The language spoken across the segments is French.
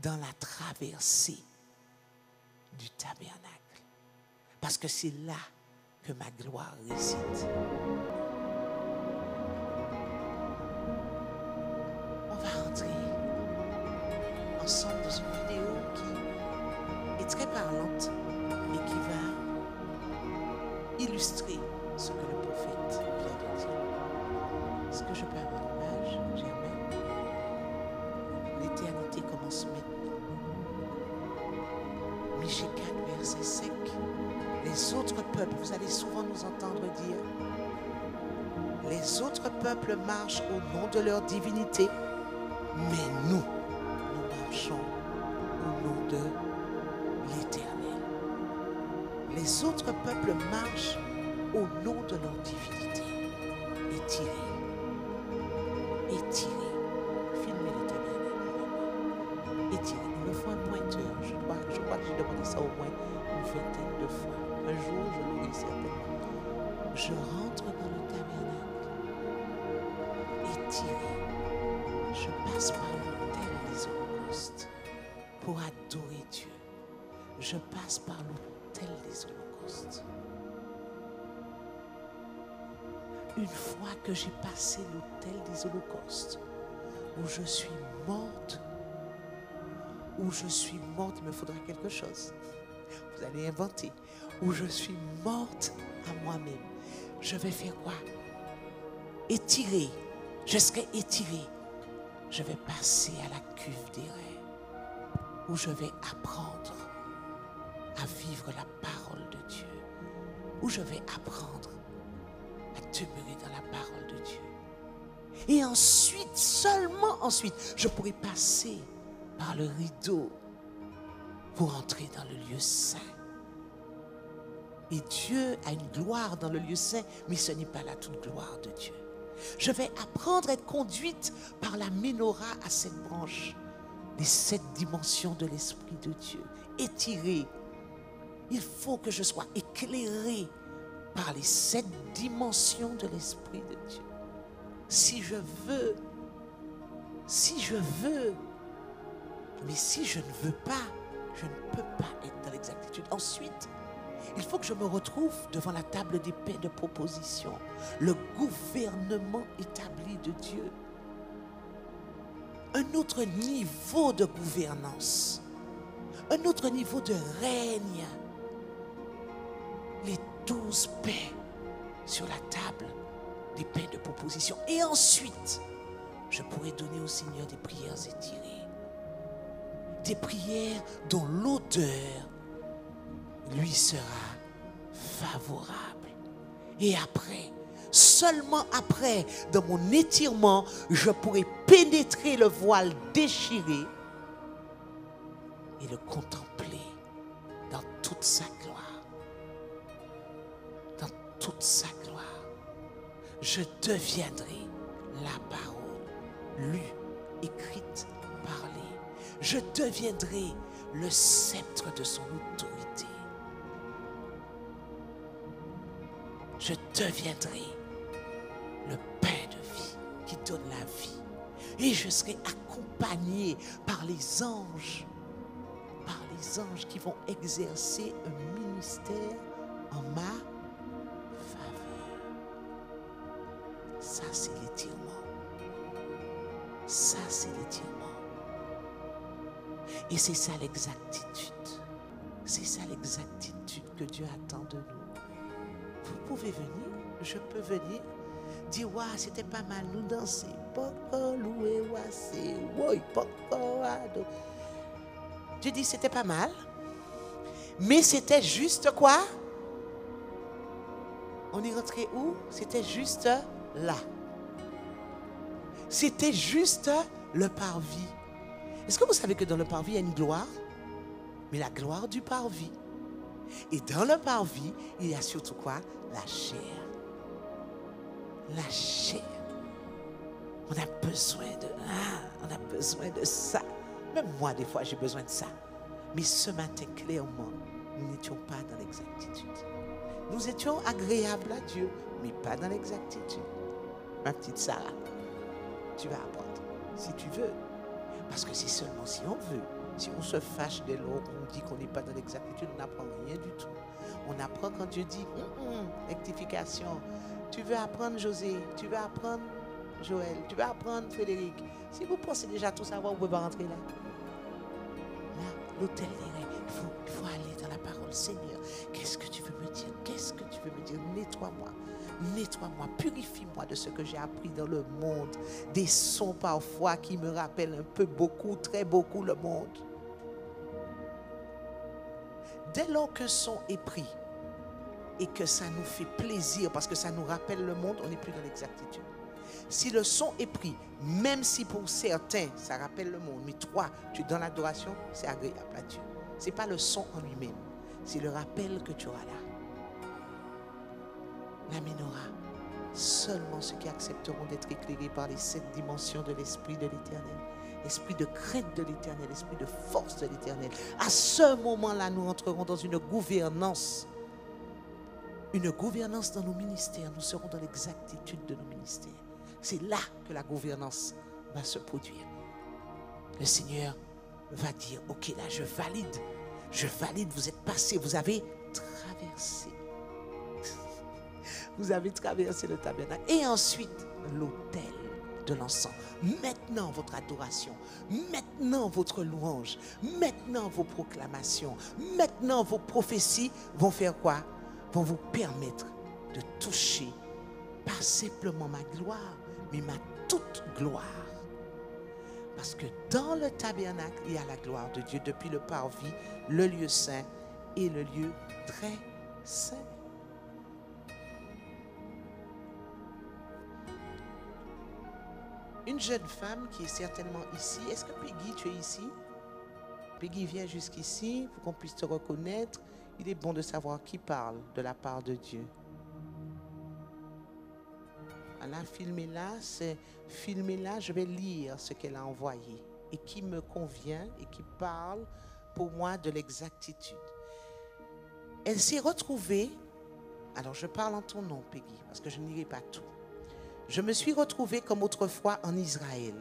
dans la traversée du tabernacle. Parce que c'est là que ma gloire réside. On va rentrer ensemble dans une vidéo qui est très parlante et qui va illustrer ce que le prophète vient de dire. Est-ce que je peux avoir l'image, Germaine? L'éternité commence maintenant. Michée 4, verset 5. Les autres peuples, vous allez souvent nous entendre dire, les autres peuples marchent au nom de leur divinité, mais nous marchons au nom de l'Éternel. Les autres peuples marchent au nom de leur divinité. Étirez. Filmez le tabernacle. Étirez. Il me faut un pointeur. Je crois que j'ai demandé ça au moins une vingtaine de fois. Un jour, je l'aurai certainement. Je rentre dans le tabernacle. Étiré. Je passe par l'autel des holocaustes pour adorer Dieu. Je passe par l'autel des holocaustes. Une fois que j'ai passé l'autel des holocaustes, où je suis morte, il me faudra quelque chose. Vous allez inventer. Où je suis morte à moi-même. Je vais faire quoi? Étirer. Je serai étirée. Je vais passer à la cuve des reins, où je vais apprendre à vivre la parole de Dieu, où je vais apprendre à demeurer dans la parole de Dieu. Et ensuite, seulement ensuite, je pourrai passer par le rideau pour entrer dans le lieu saint. Et Dieu a une gloire dans le lieu saint, mais ce n'est pas la toute gloire de Dieu. Je vais apprendre à être conduite par la menorah à 7 branches, les 7 dimensions de l'Esprit de Dieu. Étirée. Il faut que je sois éclairée par les 7 dimensions de l'Esprit de Dieu. Si je veux, mais si je ne veux pas, je ne peux pas être dans l'exactitude. Ensuite, il faut que je me retrouve devant la table des paix de proposition, le gouvernement établi de Dieu. Un autre niveau de gouvernance, un autre niveau de règne. Les 12 paix sur la table des paix de proposition. Et ensuite, je pourrai donner au Seigneur des prières étirées. Des prières dont l'odeur lui sera favorable. Et après, seulement après, dans mon étirement, je pourrai pénétrer le voile déchiré et le contempler dans toute sa gloire. Dans toute sa gloire. Je deviendrai la parole, lue, écrite, parlée. Je deviendrai le sceptre de son autorité. Je deviendrai le pain de vie qui donne la vie. Et je serai accompagné par les anges qui vont exercer un ministère en ma faveur. Ça, c'est l'étirement. Ça, c'est l'étirement. Et c'est ça l'exactitude. C'est ça l'exactitude que Dieu attend de nous. Vous pouvez venir, je peux venir, dire, waouh, c'était pas mal, nous danser. Poko loué, wassé, woy, poko ado. Dieu dit, c'était pas mal, mais c'était juste quoi? On est rentré où? C'était juste là. C'était juste le parvis. Est-ce que vous savez que dans le parvis, il y a une gloire? Mais la gloire du parvis. Et dans le parvis, il y a surtout quoi? La chair. La chair. On a besoin de ça. Même moi, des fois, j'ai besoin de ça. Mais ce matin, clairement, nous n'étions pas dans l'exactitude. Nous étions agréables à Dieu, mais pas dans l'exactitude. Ma petite Sarah, tu vas apprendre, si tu veux. Parce que c'est seulement si on veut Si on se fâche dès lors qu'on dit qu'on n'est pas dans l'exactitude, on n'apprend rien du tout. On apprend quand Dieu dit rectification. Tu veux apprendre José, tu veux apprendre Joël, tu veux apprendre Frédéric. Si vous pensez déjà tout savoir, vous ne pouvez pas rentrer là. Là, l'autel dirait, il faut aller dans la parole. Seigneur, qu'est-ce que tu veux me dire? Qu'est-ce que tu veux me dire? Nettoie-moi. Nettoie-moi, purifie-moi de ce que j'ai appris dans le monde. Des sons parfois qui me rappellent un peu, beaucoup, très beaucoup le monde. Dès lors qu'un son est pris et que ça nous fait plaisir parce que ça nous rappelle le monde, on n'est plus dans l'exactitude. Si le son est pris, même si pour certains ça rappelle le monde, mais toi, tu es dans l'adoration, c'est agréable à Dieu. Ce n'est pas le son en lui-même, c'est le rappel que tu auras là. La menorah, seulement ceux qui accepteront d'être éclairés par les 7 dimensions de l'Esprit de l'Éternel. Esprit de crainte de l'Éternel, esprit de force de l'Éternel. À ce moment-là, nous entrerons dans une gouvernance dans nos ministères. Nous serons dans l'exactitude de nos ministères. C'est là que la gouvernance va se produire. Le Seigneur va dire, ok, là, je valide, vous êtes passé, vous avez traversé. Vous avez traversé le tabernacle. Et ensuite, l'autel de l'encens. Maintenant, votre adoration. Maintenant, votre louange. Maintenant, vos proclamations. Maintenant, vos prophéties vont faire quoi? Vont vous permettre de toucher pas simplement ma gloire, mais ma toute gloire. Parce que dans le tabernacle, il y a la gloire de Dieu depuis le parvis, le lieu saint et le lieu très saint. Une jeune femme qui est certainement ici. Est-ce que Peggy, tu es ici? Peggy, viens jusqu'ici pour qu'on puisse te reconnaître. Il est bon de savoir qui parle de la part de Dieu. Voilà, filmez-la, je vais lire ce qu'elle a envoyé et qui me convient et qui parle pour moi de l'exactitude. Elle s'est retrouvée, alors je parle en ton nom, Peggy, parce que je ne lirai pas tout. Je me suis retrouvée comme autrefois en Israël.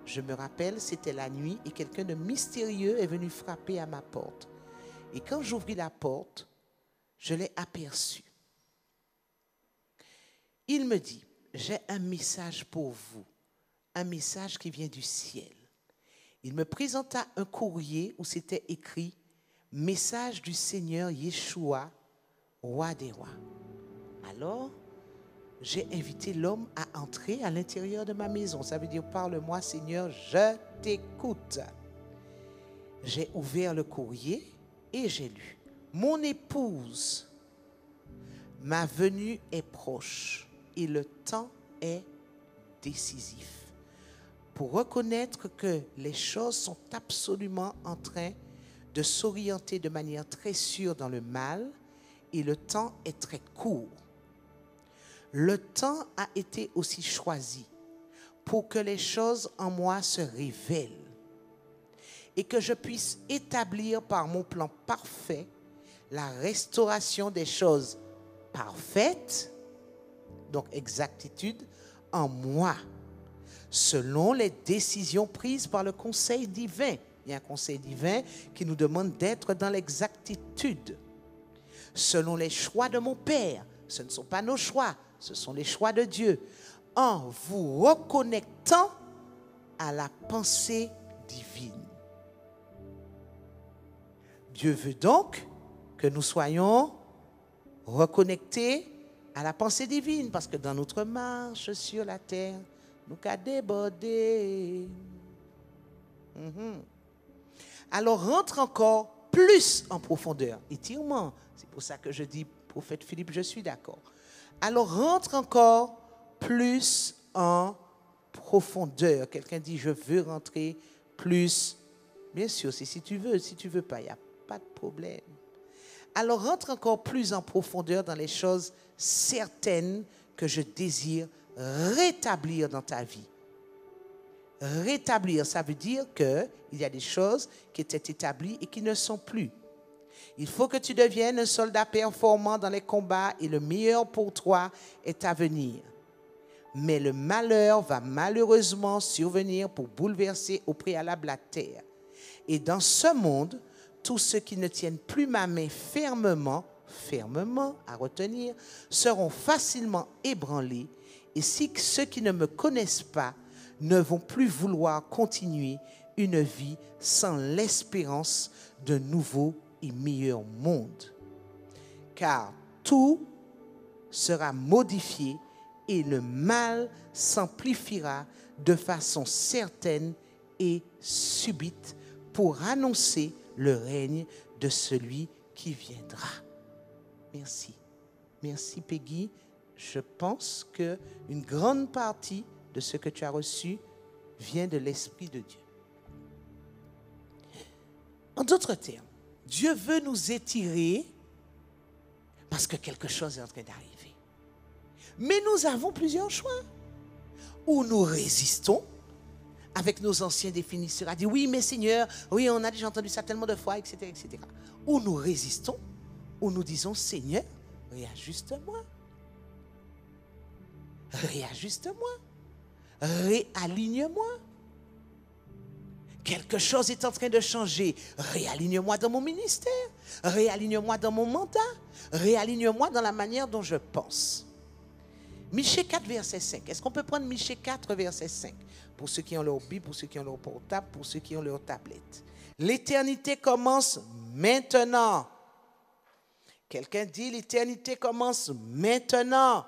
Je me rappelle, c'était la nuit et quelqu'un de mystérieux est venu frapper à ma porte. Et quand j'ouvris la porte, je l'ai aperçu. Il me dit, j'ai un message pour vous, un message qui vient du ciel. Il me présenta un courrier où c'était écrit, message du Seigneur Yeshua, roi des rois. Alors, j'ai invité l'homme à entrer à l'intérieur de ma maison. Ça veut dire, parle-moi Seigneur, je t'écoute. J'ai ouvert le courrier et j'ai lu. Mon épouse, ma venue est proche et le temps est décisif. Pour reconnaître que les choses sont absolument en train de s'orienter de manière très sûre dans le mal et le temps est très court. Le temps a été aussi choisi pour que les choses en moi se révèlent et que je puisse établir par mon plan parfait la restauration des choses parfaites, donc exactitude, en moi, selon les décisions prises par le conseil divin. Il y a un conseil divin qui nous demande d'être dans l'exactitude. Selon les choix de mon Père, ce ne sont pas nos choix, ce sont les choix de Dieu. En vous reconnectant à la pensée divine. Dieu veut donc que nous soyons reconnectés à la pensée divine, parce que dans notre marche sur la terre, nous avons débordé. Alors rentre encore plus en profondeur. Étirement, c'est pour ça que je dis, prophète Philippe, je suis d'accord. Alors rentre encore plus en profondeur. Quelqu'un dit, je veux rentrer plus. Bien sûr, c'est si tu veux pas, il n'y a pas de problème. Alors rentre encore plus en profondeur dans les choses certaines que je désire rétablir dans ta vie. Rétablir, ça veut dire qu'il y a des choses qui étaient établies et qui ne sont plus. Il faut que tu deviennes un soldat performant dans les combats et le meilleur pour toi est à venir. Mais le malheur va malheureusement survenir pour bouleverser au préalable la terre. Et dans ce monde, tous ceux qui ne tiennent plus ma main fermement à retenir, seront facilement ébranlés. Et si ceux qui ne me connaissent pas ne vont plus vouloir continuer une vie sans l'espérance d'un nouveau et meilleur monde. Car tout sera modifié et le mal s'amplifiera de façon certaine et subite pour annoncer le règne de celui qui viendra. Merci. Merci Peggy. Je pense qu'une grande partie de ce que tu as reçu vient de l'Esprit de Dieu. En d'autres termes, Dieu veut nous étirer parce que quelque chose est en train d'arriver. Mais nous avons plusieurs choix. Ou nous résistons avec nos anciens définisseurs, à dire oui, mais Seigneur, oui, on a déjà entendu ça tellement de fois, etc., etc. Ou nous résistons, ou nous disons Seigneur, réajuste-moi. Réajuste-moi. Réaligne-moi. Quelque chose est en train de changer. Réaligne-moi dans mon ministère. Réaligne-moi dans mon mandat. Réaligne-moi dans la manière dont je pense. Michée 4, verset 5. Est-ce qu'on peut prendre Michée 4, verset 5? Pour ceux qui ont leur Bible, pour ceux qui ont leur portable, pour ceux qui ont leur tablette. L'éternité commence maintenant. Quelqu'un dit, l'éternité commence maintenant.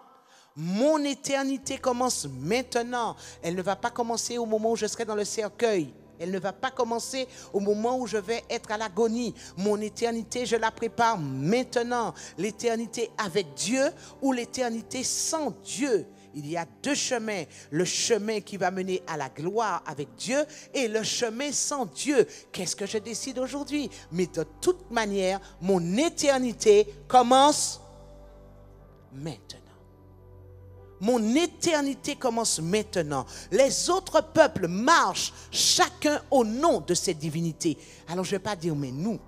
Mon éternité commence maintenant. Elle ne va pas commencer au moment où je serai dans le cercueil. Elle ne va pas commencer au moment où je vais être à l'agonie. Mon éternité, je la prépare maintenant. L'éternité avec Dieu ou l'éternité sans Dieu. Il y a deux chemins. Le chemin qui va mener à la gloire avec Dieu et le chemin sans Dieu. Qu'est-ce que je décide aujourd'hui? Mais de toute manière, mon éternité commence maintenant. Mon éternité commence maintenant. Les autres peuples marchent chacun au nom de cette divinité. Alors je ne vais pas dire mais nous,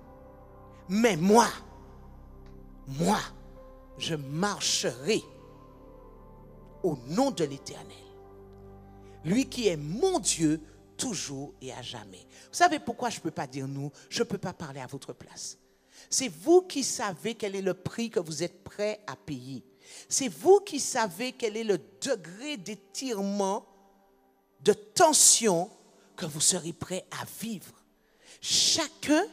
mais moi, je marcherai au nom de l'Éternel. Lui qui est mon Dieu toujours et à jamais. Vous savez pourquoi je ne peux pas dire nous? Je ne peux pas parler à votre place. C'est vous qui savez quel est le prix que vous êtes prêt à payer. C'est vous qui savez quel est le degré d'étirement, de tension que vous serez prêt à vivre. Chacun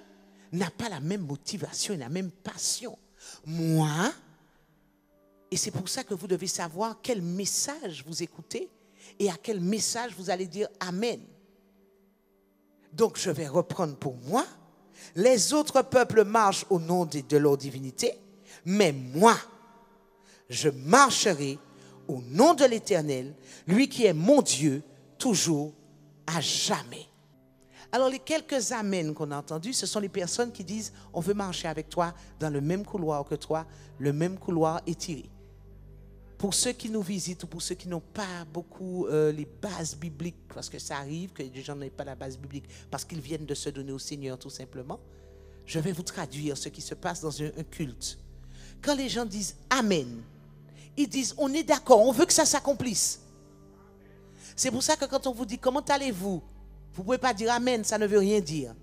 n'a pas la même motivation et la même passion. Moi, et c'est pour ça que vous devez savoir quel message vous écoutez et à quel message vous allez dire Amen. Donc je vais reprendre pour moi. Les autres peuples marchent au nom de leur divinité, mais moi, je marcherai au nom de l'Éternel, lui qui est mon Dieu, toujours, à jamais. Alors les quelques amens qu'on a entendus, ce sont les personnes qui disent, on veut marcher avec toi dans le même couloir que toi, le même couloir étiré. Pour ceux qui nous visitent ou pour ceux qui n'ont pas beaucoup les bases bibliques, parce que ça arrive que les gens n'aient pas la base biblique, parce qu'ils viennent de se donner au Seigneur tout simplement, je vais vous traduire ce qui se passe dans un culte. Quand les gens disent Amen, ils disent on est d'accord, on veut que ça s'accomplisse. C'est pour ça que quand on vous dit comment allez-vous, vous ne pouvez pas dire Amen, ça ne veut rien dire.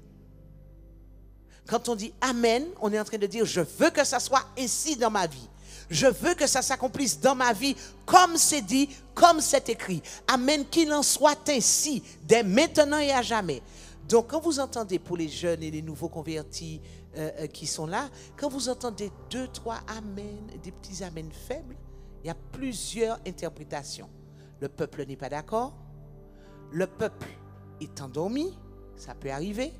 Quand on dit Amen, on est en train de dire je veux que ça soit ainsi dans ma vie. Je veux que ça s'accomplisse dans ma vie comme c'est dit, comme c'est écrit. Amen, qu'il en soit ainsi, dès maintenant et à jamais. Donc, quand vous entendez pour les jeunes et les nouveaux convertis qui sont là, quand vous entendez 2, 3 Amen, des petits Amen faibles, il y a plusieurs interprétations. Le peuple n'est pas d'accord. Le peuple est endormi, ça peut arriver.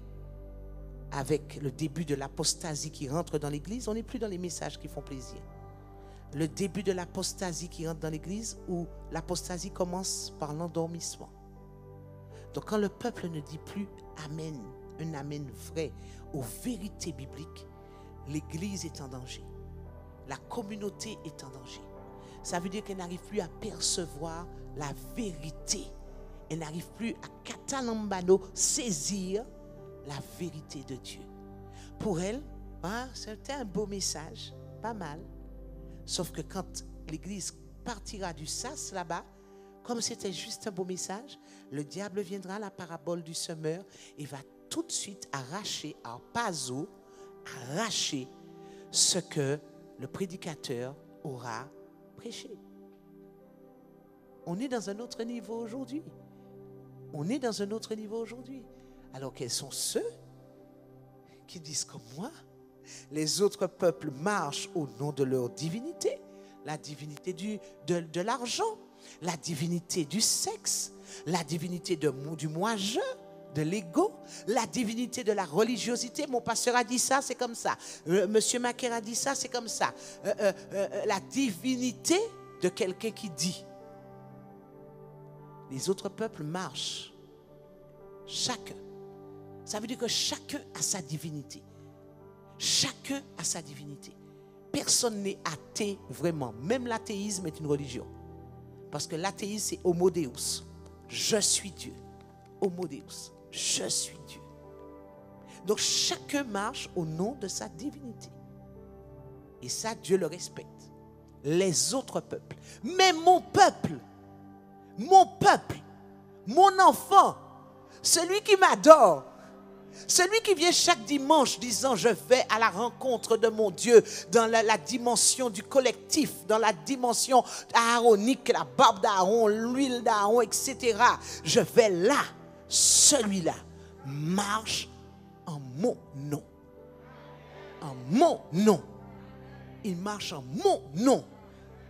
Avec le début de l'apostasie qui rentre dans l'église, on n'est plus dans les messages qui font plaisir. Le début de l'apostasie qui rentre dans l'église où l'apostasie commence par l'endormissement. Donc quand le peuple ne dit plus Amen, un Amen vrai aux vérités bibliques, l'église est en danger. La communauté est en danger. Ça veut dire qu'elle n'arrive plus à percevoir la vérité. Elle n'arrive plus à catalambano, saisir la vérité de Dieu. Pour elle, c'était un beau message, pas mal. Sauf que quand l'église partira du sas là-bas, comme c'était juste un beau message, le diable viendra à la parabole du semeur et va tout de suite arracher, arpazo, arracher ce que le prédicateur aura prêché. On est dans un autre niveau aujourd'hui. On est dans un autre niveau aujourd'hui. Alors quels sont ceux qui disent comme moi, les autres peuples marchent au nom de leur divinité, la divinité de l'argent, la divinité du sexe, la divinité du moi-je, de l'ego, la divinité de la religiosité. Mon pasteur a dit ça, c'est comme ça. Monsieur Macaire a dit ça, c'est comme ça. La divinité de quelqu'un qui dit. Les autres peuples marchent. Chacun. Ça veut dire que chacun a sa divinité. Chacun a sa divinité. Personne n'est athée vraiment. Même l'athéisme est une religion. Parce que l'athéisme, c'est Homo Deus. Je suis Dieu. Homo Deus. Je suis Dieu. Donc chacun marche au nom de sa divinité. Et ça, Dieu le respecte. Les autres peuples. Mais mon peuple, mon enfant, celui qui m'adore, celui qui vient chaque dimanche disant je vais à la rencontre de mon Dieu dans la dimension du collectif, dans la dimension aaronique, la barbe d'Aaron, l'huile d'Aaron, etc. Je vais là, celui-là marche en mon nom. En mon nom. Il marche en mon nom.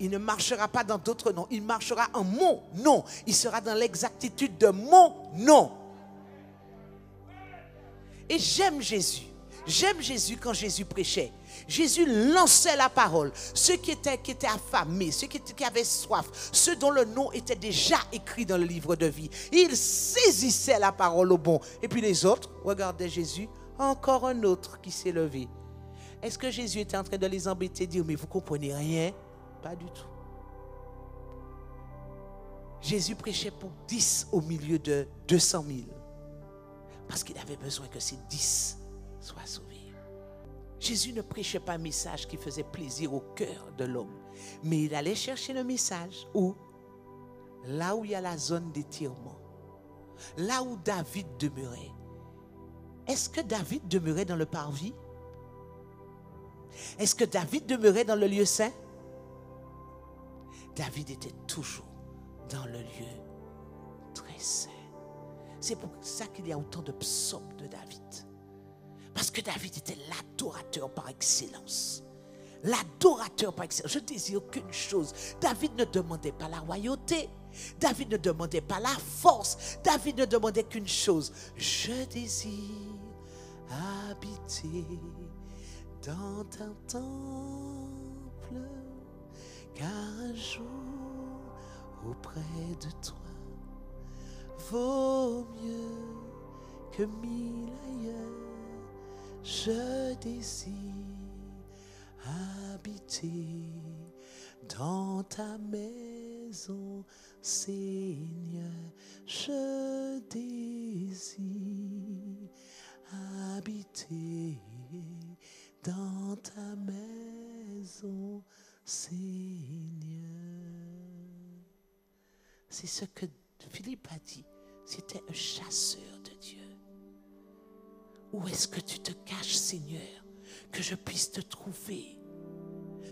Il ne marchera pas dans d'autres noms. Il marchera en mon nom. Il sera dans l'exactitude de mon nom. Et j'aime Jésus. J'aime Jésus quand Jésus prêchait. Jésus lançait la parole. Ceux qui étaient affamés, ceux qui avaient soif, ceux dont le nom était déjà écrit dans le livre de vie. Il saisissait la parole au bon. Et puis les autres regardaient Jésus. Encore un autre qui s'est levé. Est-ce que Jésus était en train de les embêter, dire mais vous ne comprenez rien? Pas du tout. Jésus prêchait pour 10 au milieu de 200 000. Parce qu'il avait besoin que ces 10 soient sauvés. Jésus ne prêchait pas un message qui faisait plaisir au cœur de l'homme. Mais il allait chercher le message où? Là où il y a la zone d'étirement. Là où David demeurait. Est-ce que David demeurait dans le parvis? Est-ce que David demeurait dans le lieu saint? David était toujours dans le lieu très saint. C'est pour ça qu'il y a autant de psaumes de David. Parce que David était l'adorateur par excellence. L'adorateur par excellence. Je désire qu'une chose. David ne demandait pas la royauté. David ne demandait pas la force. David ne demandait qu'une chose. Je désire habiter dans un temple, car un jour auprès de toi vaut mieux que 1000 ailleurs. Je désire habiter dans ta maison, Seigneur. Je désire habiter dans ta maison, Seigneur. C'est ce que Philippe a dit. C'était un chasseur de Dieu. Où est-ce que tu te caches, Seigneur, que je puisse te trouver?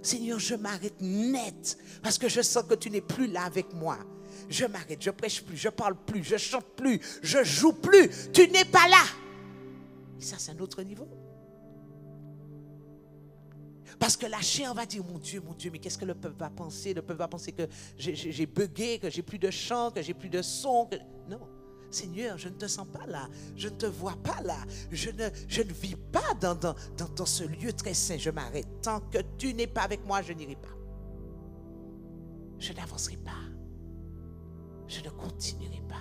Seigneur, je m'arrête net parce que je sens que tu n'es plus là avec moi. Je m'arrête, je prêche plus, je parle plus, je chante plus, je joue plus. Tu n'es pas là. Et ça, c'est un autre niveau. Parce que la chair va dire, mon Dieu, mais qu'est-ce que le peuple va penser? Le peuple va penser que j'ai bugué, que j'ai plus de chant, que j'ai plus de son. Non, Seigneur, je ne te sens pas là. Je ne te vois pas là. Je ne vis pas dans ce lieu très saint. Je m'arrête. Tant que tu n'es pas avec moi, je n'irai pas. Je n'avancerai pas. Je ne continuerai pas.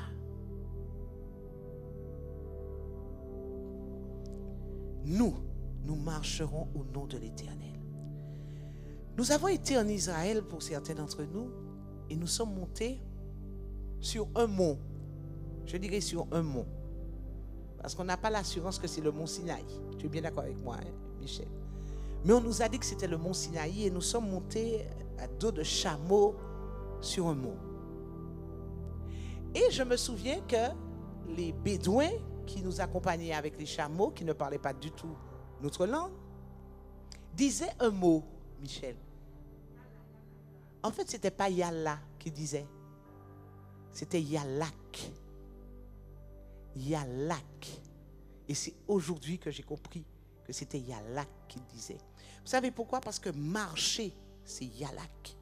Nous marcherons au nom de l'Éternel. Nous avons été en Israël pour certains d'entre nous et nous sommes montés sur un mont. Je dirais sur un mont. Parce qu'on n'a pas l'assurance que c'est le mont Sinaï. Tu es bien d'accord avec moi, hein, Michel? Mais on nous a dit que c'était le mont Sinaï et nous sommes montés à dos de chameau sur un mont. Et je me souviens que les Bédouins qui nous accompagnait avec les chameaux, qui ne parlaient pas du tout notre langue, disait un mot, Michel. En fait, ce n'était pas Yalla qui disait, c'était Yalak. Yalak. Et c'est aujourd'hui que j'ai compris que c'était Yalak qui disait. Vous savez pourquoi? Parce que marcher, c'est Yalak.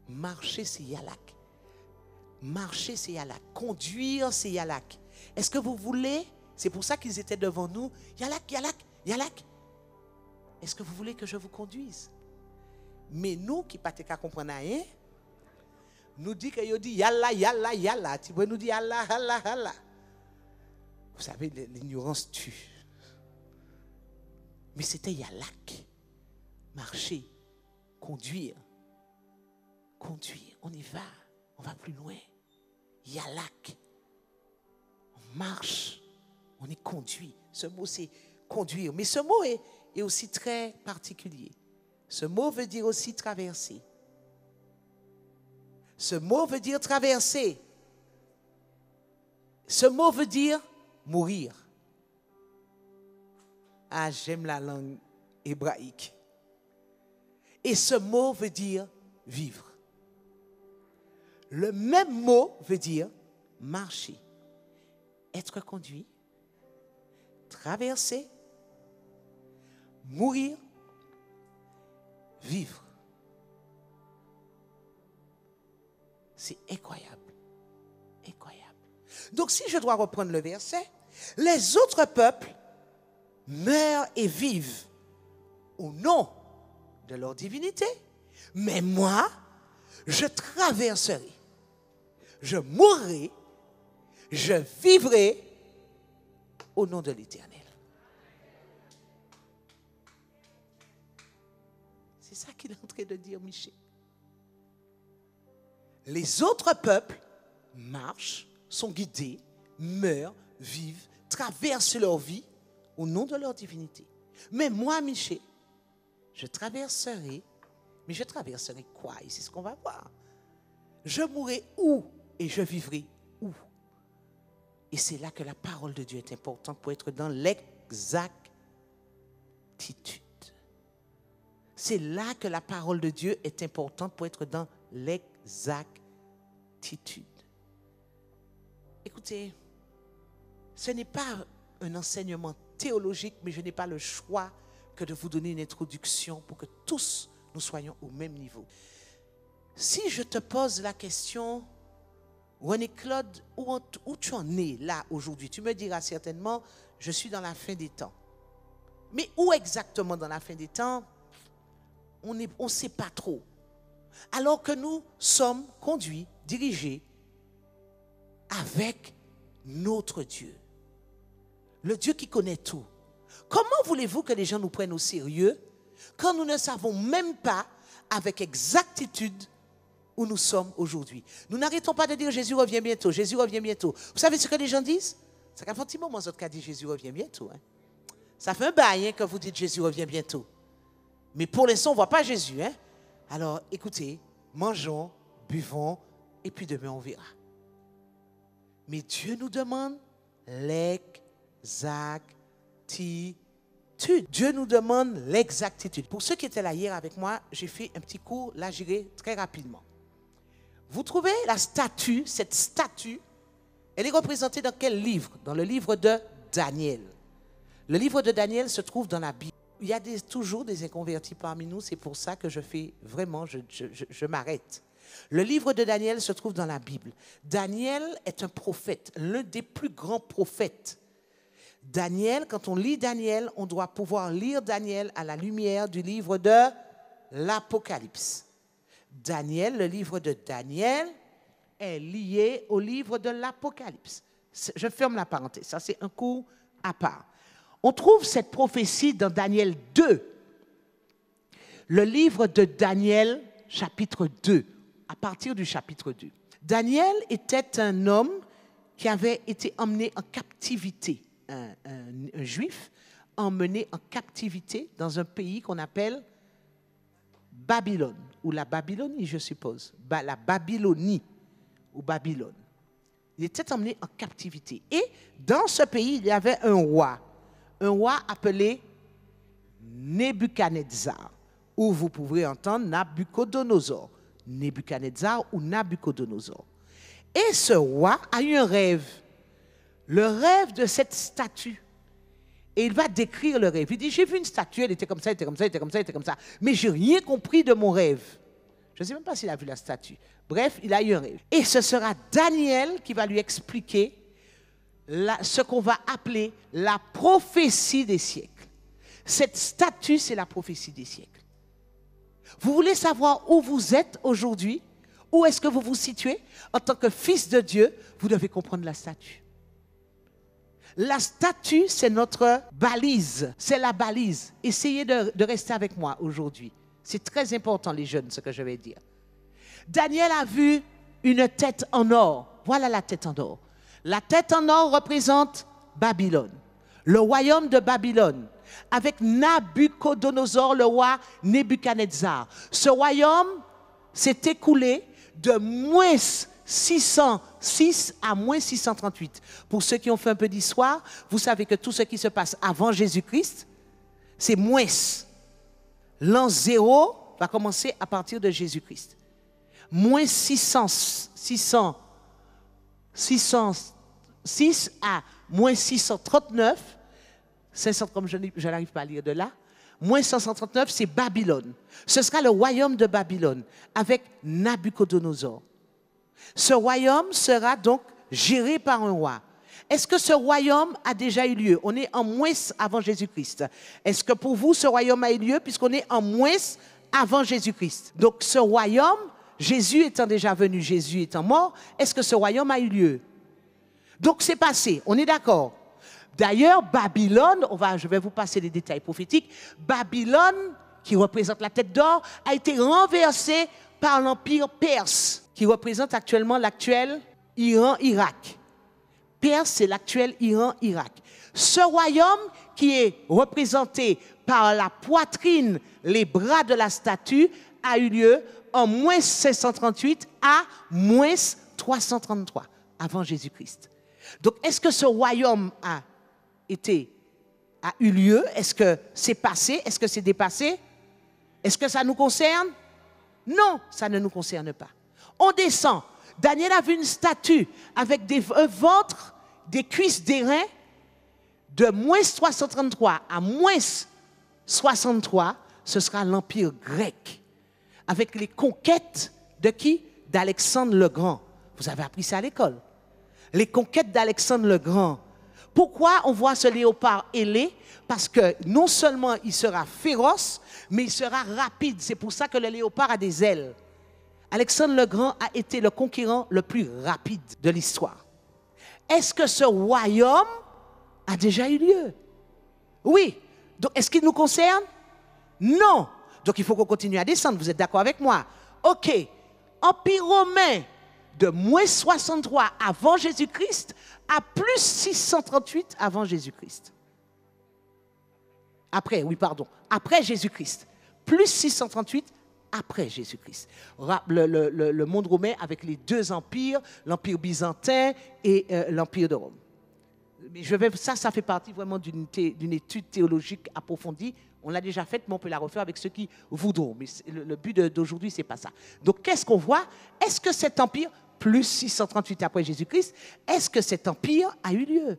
Marcher, c'est Yalak. Marcher, c'est Yalak. Conduire, c'est Yalak. Est-ce que vous voulez? C'est pour ça qu'ils étaient devant nous. Yalak, Yalak, Yalak. Est-ce que vous voulez que je vous conduise? Mais nous, qui ne pouvons pas comprendre rien, nous dit qu'il dit Yalla, Yalla, Yalla. Tu peux nous dire Allah, Allah, Allah. Vous savez, l'ignorance tue. Mais c'était Yalak. Marcher, conduire. Conduire, on y va. On va plus loin. Yalak. On marche, on est conduit. Ce mot, c'est conduire. Mais ce mot est aussi très particulier. Ce mot veut dire aussi traverser. Ce mot veut dire traverser. Ce mot veut dire mourir. Ah, j'aime la langue hébraïque. Et ce mot veut dire vivre. Le même mot veut dire marcher, être conduit, traverser, mourir, vivre. C'est incroyable. Incroyable. Donc si je dois reprendre le verset, les autres peuples meurent et vivent au nom de leur divinité, mais moi, je traverserai, je mourrai, je vivrai au nom de l'Éternel. C'est ça qu'il est en train de dire, Michel. Les autres peuples marchent, sont guidés, meurent, vivent, traversent leur vie au nom de leur divinité. Mais moi, Michel, je traverserai, mais je traverserai quoi? Et c'est ce qu'on va voir. Je mourrai où et je vivrai où? Et c'est là que la parole de Dieu est importante pour être dans l'exactitude. C'est là que la parole de Dieu est importante pour être dans l'exactitude. Écoutez, ce n'est pas un enseignement théologique, mais je n'ai pas le choix que de vous donner une introduction pour que tous nous soyons au même niveau. Si je te pose la question, René-Claude, où tu en es là aujourd'hui? Tu me diras certainement, je suis dans la fin des temps. Mais où exactement dans la fin des temps? On ne sait pas trop. Alors que nous sommes conduits, dirigés avec notre Dieu. Le Dieu qui connaît tout. Comment voulez-vous que les gens nous prennent au sérieux quand nous ne savons même pas avec exactitude où nous sommes aujourd'hui? Nous n'arrêtons pas de dire Jésus revient bientôt, Jésus revient bientôt. Vous savez ce que les gens disent? Ça fait un petit moment qui a dit Jésus revient bientôt. Hein? Ça fait un bail que vous dites Jésus revient bientôt. Mais pour l'instant, on ne voit pas Jésus. Hein? Alors écoutez, mangeons, buvons, et puis demain on verra. Mais Dieu nous demande l'exactitude. Dieu nous demande l'exactitude. Pour ceux qui étaient là hier avec moi, j'ai fait un petit cours, là j'irai très rapidement. Vous trouvez la statue, cette statue, elle est représentée dans quel livre? Dans le livre de Daniel. Le livre de Daniel se trouve dans la Bible. Il y a toujours des inconvertis parmi nous, c'est pour ça que je fais vraiment, je m'arrête. Le livre de Daniel se trouve dans la Bible. Daniel est un prophète, l'un des plus grands prophètes. Daniel, quand on lit Daniel, on doit pouvoir lire Daniel à la lumière du livre de l'Apocalypse. Daniel, le livre de Daniel, est lié au livre de l'Apocalypse. Je ferme la parenthèse, ça c'est un cours à part. On trouve cette prophétie dans Daniel 2. Le livre de Daniel, chapitre 2, à partir du chapitre 2. Daniel était un homme qui avait été emmené en captivité, un juif emmené en captivité dans un pays qu'on appelle Babylone, ou la Babylonie, je suppose. La Babylonie, ou Babylone. Il était emmené en captivité. Et dans ce pays, il y avait un roi appelé Nebuchadnezzar, où vous pouvez entendre Nabucodonosor, Nebuchadnezzar ou Nabucodonosor. Et ce roi a eu un rêve, le rêve de cette statue. Et il va décrire le rêve. Il dit, j'ai vu une statue, elle était comme ça, elle était comme ça, elle était comme ça, elle était comme ça. Mais je n'ai rien compris de mon rêve. Je ne sais même pas s'il a vu la statue. Bref, il a eu un rêve. Et ce sera Daniel qui va lui expliquer ce qu'on va appeler la prophétie des siècles. Cette statue, c'est la prophétie des siècles. Vous voulez savoir où vous êtes aujourd'hui? Où est-ce que vous vous situez? En tant que fils de Dieu, vous devez comprendre la statue. La statue, c'est notre balise. C'est la balise. Essayez de rester avec moi aujourd'hui. C'est très important, les jeunes, ce que je vais dire. Daniel a vu une tête en or. Voilà la tête en or. La tête en or représente Babylone, le royaume de Babylone, avec Nabucodonosor, le roi Nebuchadnezzar. Ce royaume s'est écoulé de moins 606 à moins 638. Pour ceux qui ont fait un peu d'histoire, vous savez que tout ce qui se passe avant Jésus-Christ, c'est moins. L'an 0 va commencer à partir de Jésus-Christ. Moins 606 à moins 639, 500 comme je n'arrive pas à lire de là, moins 539, c'est Babylone. Ce sera le royaume de Babylone avec Nabucodonosor. Ce royaume sera donc géré par un roi. Est-ce que ce royaume a déjà eu lieu? On est en moins avant Jésus-Christ. Est-ce que pour vous, ce royaume a eu lieu puisqu'on est en moins avant Jésus-Christ? Donc ce royaume, Jésus étant déjà venu, Jésus étant mort, est-ce que ce royaume a eu lieu? Donc c'est passé, on est d'accord. D'ailleurs, Babylone, je vais vous passer les détails prophétiques, Babylone, qui représente la tête d'or, a été renversée par l'empire perse, qui représente actuellement l'actuel Iran-Irak. Perse, c'est l'actuel Iran-Irak. Ce royaume qui est représenté par la poitrine, les bras de la statue, a eu lieu en moins 538 à moins 333 avant Jésus-Christ. Donc, est-ce que ce royaume a eu lieu? Est-ce que c'est passé? Est-ce que c'est dépassé? Est-ce que ça nous concerne? Non, ça ne nous concerne pas. On descend. Daniel a vu une statue avec un ventre, des cuisses, des reins, de moins 333 à moins 63, ce sera l'Empire grec. Avec les conquêtes de qui? D'Alexandre le Grand. Vous avez appris ça à l'école. Les conquêtes d'Alexandre le Grand. Pourquoi on voit ce léopard ailé? Parce que non seulement il sera féroce, mais il sera rapide. C'est pour ça que le léopard a des ailes. Alexandre le Grand a été le conquérant le plus rapide de l'histoire. Est-ce que ce royaume a déjà eu lieu? Oui. Donc, est-ce qu'il nous concerne? Non. Donc, il faut qu'on continue à descendre. Vous êtes d'accord avec moi? OK. Empire romain de moins 63 avant Jésus-Christ à plus 638 avant Jésus-Christ. Après Jésus-Christ. Plus 638 après Jésus-Christ. Le monde romain avec les deux empires, l'empire byzantin et l'empire de Rome. Mais ça fait partie vraiment d'une étude théologique approfondie. On l'a déjà faite, mais on peut la refaire avec ceux qui voudront. Mais le but d'aujourd'hui, ce n'est pas ça. Donc, qu'est-ce qu'on voit? Est-ce que cet empire, plus 638 après Jésus-Christ, est-ce que cet empire a eu lieu?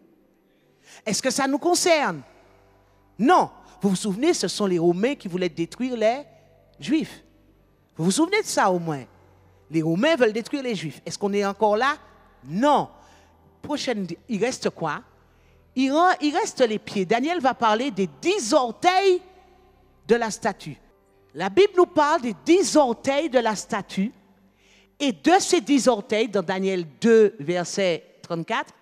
Est-ce que ça nous concerne? Non. Vous vous souvenez, ce sont les Romains qui voulaient détruire les Juifs. Vous vous souvenez de ça au moins? Les Romains veulent détruire les Juifs. Est-ce qu'on est encore là? Non. Prochaine, il reste quoi? Il reste les pieds. Daniel va parler des 10 orteils de la statue. La Bible nous parle des 10 orteils de la statue. Et de ces 10 orteils, dans Daniel 2, verset 34,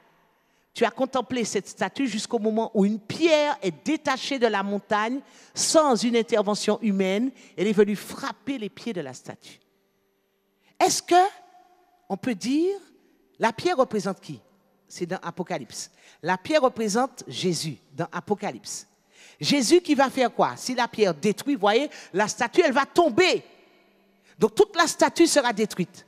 tu as contemplé cette statue jusqu'au moment où une pierre est détachée de la montagne sans une intervention humaine. Elle est venue frapper les pieds de la statue. Est-ce qu'on peut dire, la pierre représente qui? C'est dans Apocalypse. La pierre représente Jésus dans Apocalypse. Jésus qui va faire quoi? Si la pierre détruit, vous voyez, la statue, elle va tomber. Donc toute la statue sera détruite.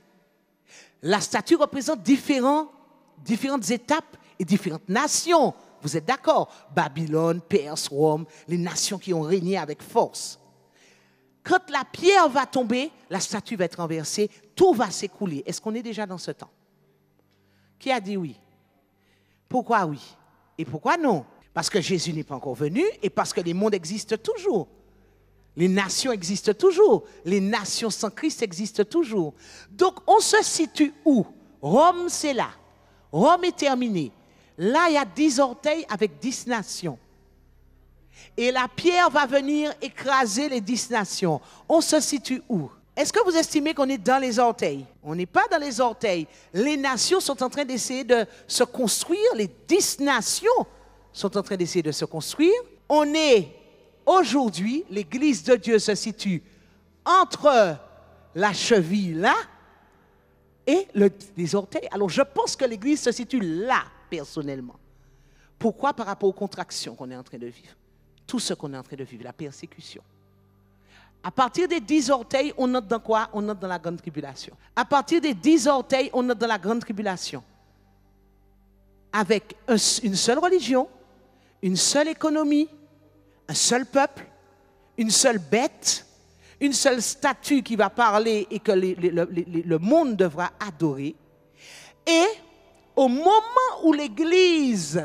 La statue représente différents différentes étapes et différentes nations. Vous êtes d'accord? Babylone, Perse, Rome, les nations qui ont régné avec force. Quand la pierre va tomber, la statue va être renversée, tout va s'écrouler. Est-ce qu'on est déjà dans ce temps? Qui a dit oui? Pourquoi oui? Et pourquoi non? Parce que Jésus n'est pas encore venu et parce que les mondes existent toujours. Les nations existent toujours. Les nations sans Christ existent toujours. Donc, on se situe où? Rome, c'est là. Rome est terminé. Là, il y a 10 orteils avec 10 nations. Et la pierre va venir écraser les 10 nations. On se situe où? Est-ce que vous estimez qu'on est dans les orteils? On n'est pas dans les orteils. Les nations sont en train d'essayer de se construire. Les 10 nations sont en train d'essayer de se construire. On est aujourd'hui, l'Église de Dieu se situe entre la cheville là et les orteils. Alors je pense que l'Église se situe là, personnellement. Pourquoi? Par rapport aux contractions qu'on est en train de vivre. Tout ce qu'on est en train de vivre, la persécution. À partir des 10 orteils, on entre dans quoi? On entre dans la grande tribulation. À partir des 10 orteils, on entre dans la grande tribulation. Avec une seule religion, une seule économie, un seul peuple, une seule bête, une seule statue qui va parler et que le monde devra adorer. Et au moment où l'Église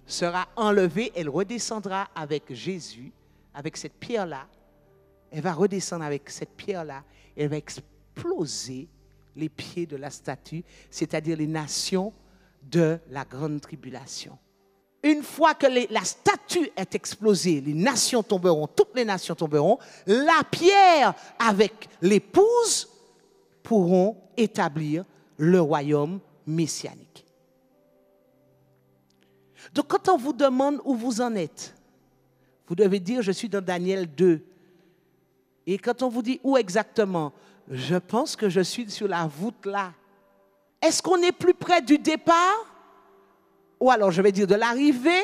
sera enlevée, elle redescendra avec Jésus, avec cette pierre-là. Elle va redescendre avec cette pierre-là et elle va exploser les pieds de la statue, c'est-à-dire les nations de la grande tribulation. Une fois que la statue est explosée, les nations tomberont, toutes les nations tomberont, la pierre avec l'épouse pourront établir le royaume messianique. Donc quand on vous demande où vous en êtes, vous devez dire je suis dans Daniel 2. Et quand on vous dit où exactement, je pense que je suis sur la voûte là. Est-ce qu'on est plus près du départ? Ou alors je vais dire de l'arrivée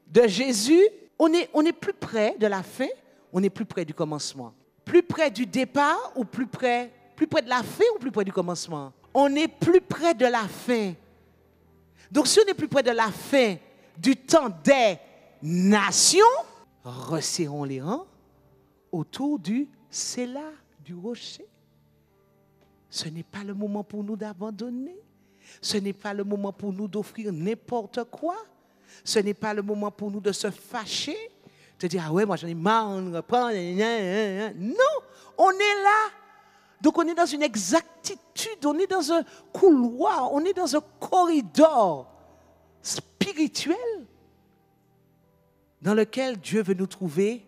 de Jésus? On est plus près de la fin, on est plus près du commencement. Plus près du départ ou plus près de la fin ou plus près du commencement? On est plus près de la fin. Donc si on est plus près de la fin du temps des nations, resserrons les rangs autour du Séla, du rocher. Ce n'est pas le moment pour nous d'abandonner. Ce n'est pas le moment pour nous d'offrir n'importe quoi. Ce n'est pas le moment pour nous de se fâcher, de dire ah ouais, moi j'en ai marre, on reprend. Non, on est là. Donc on est dans une exactitude, on est dans un couloir, on est dans un corridor spirituel dans lequel Dieu veut nous trouver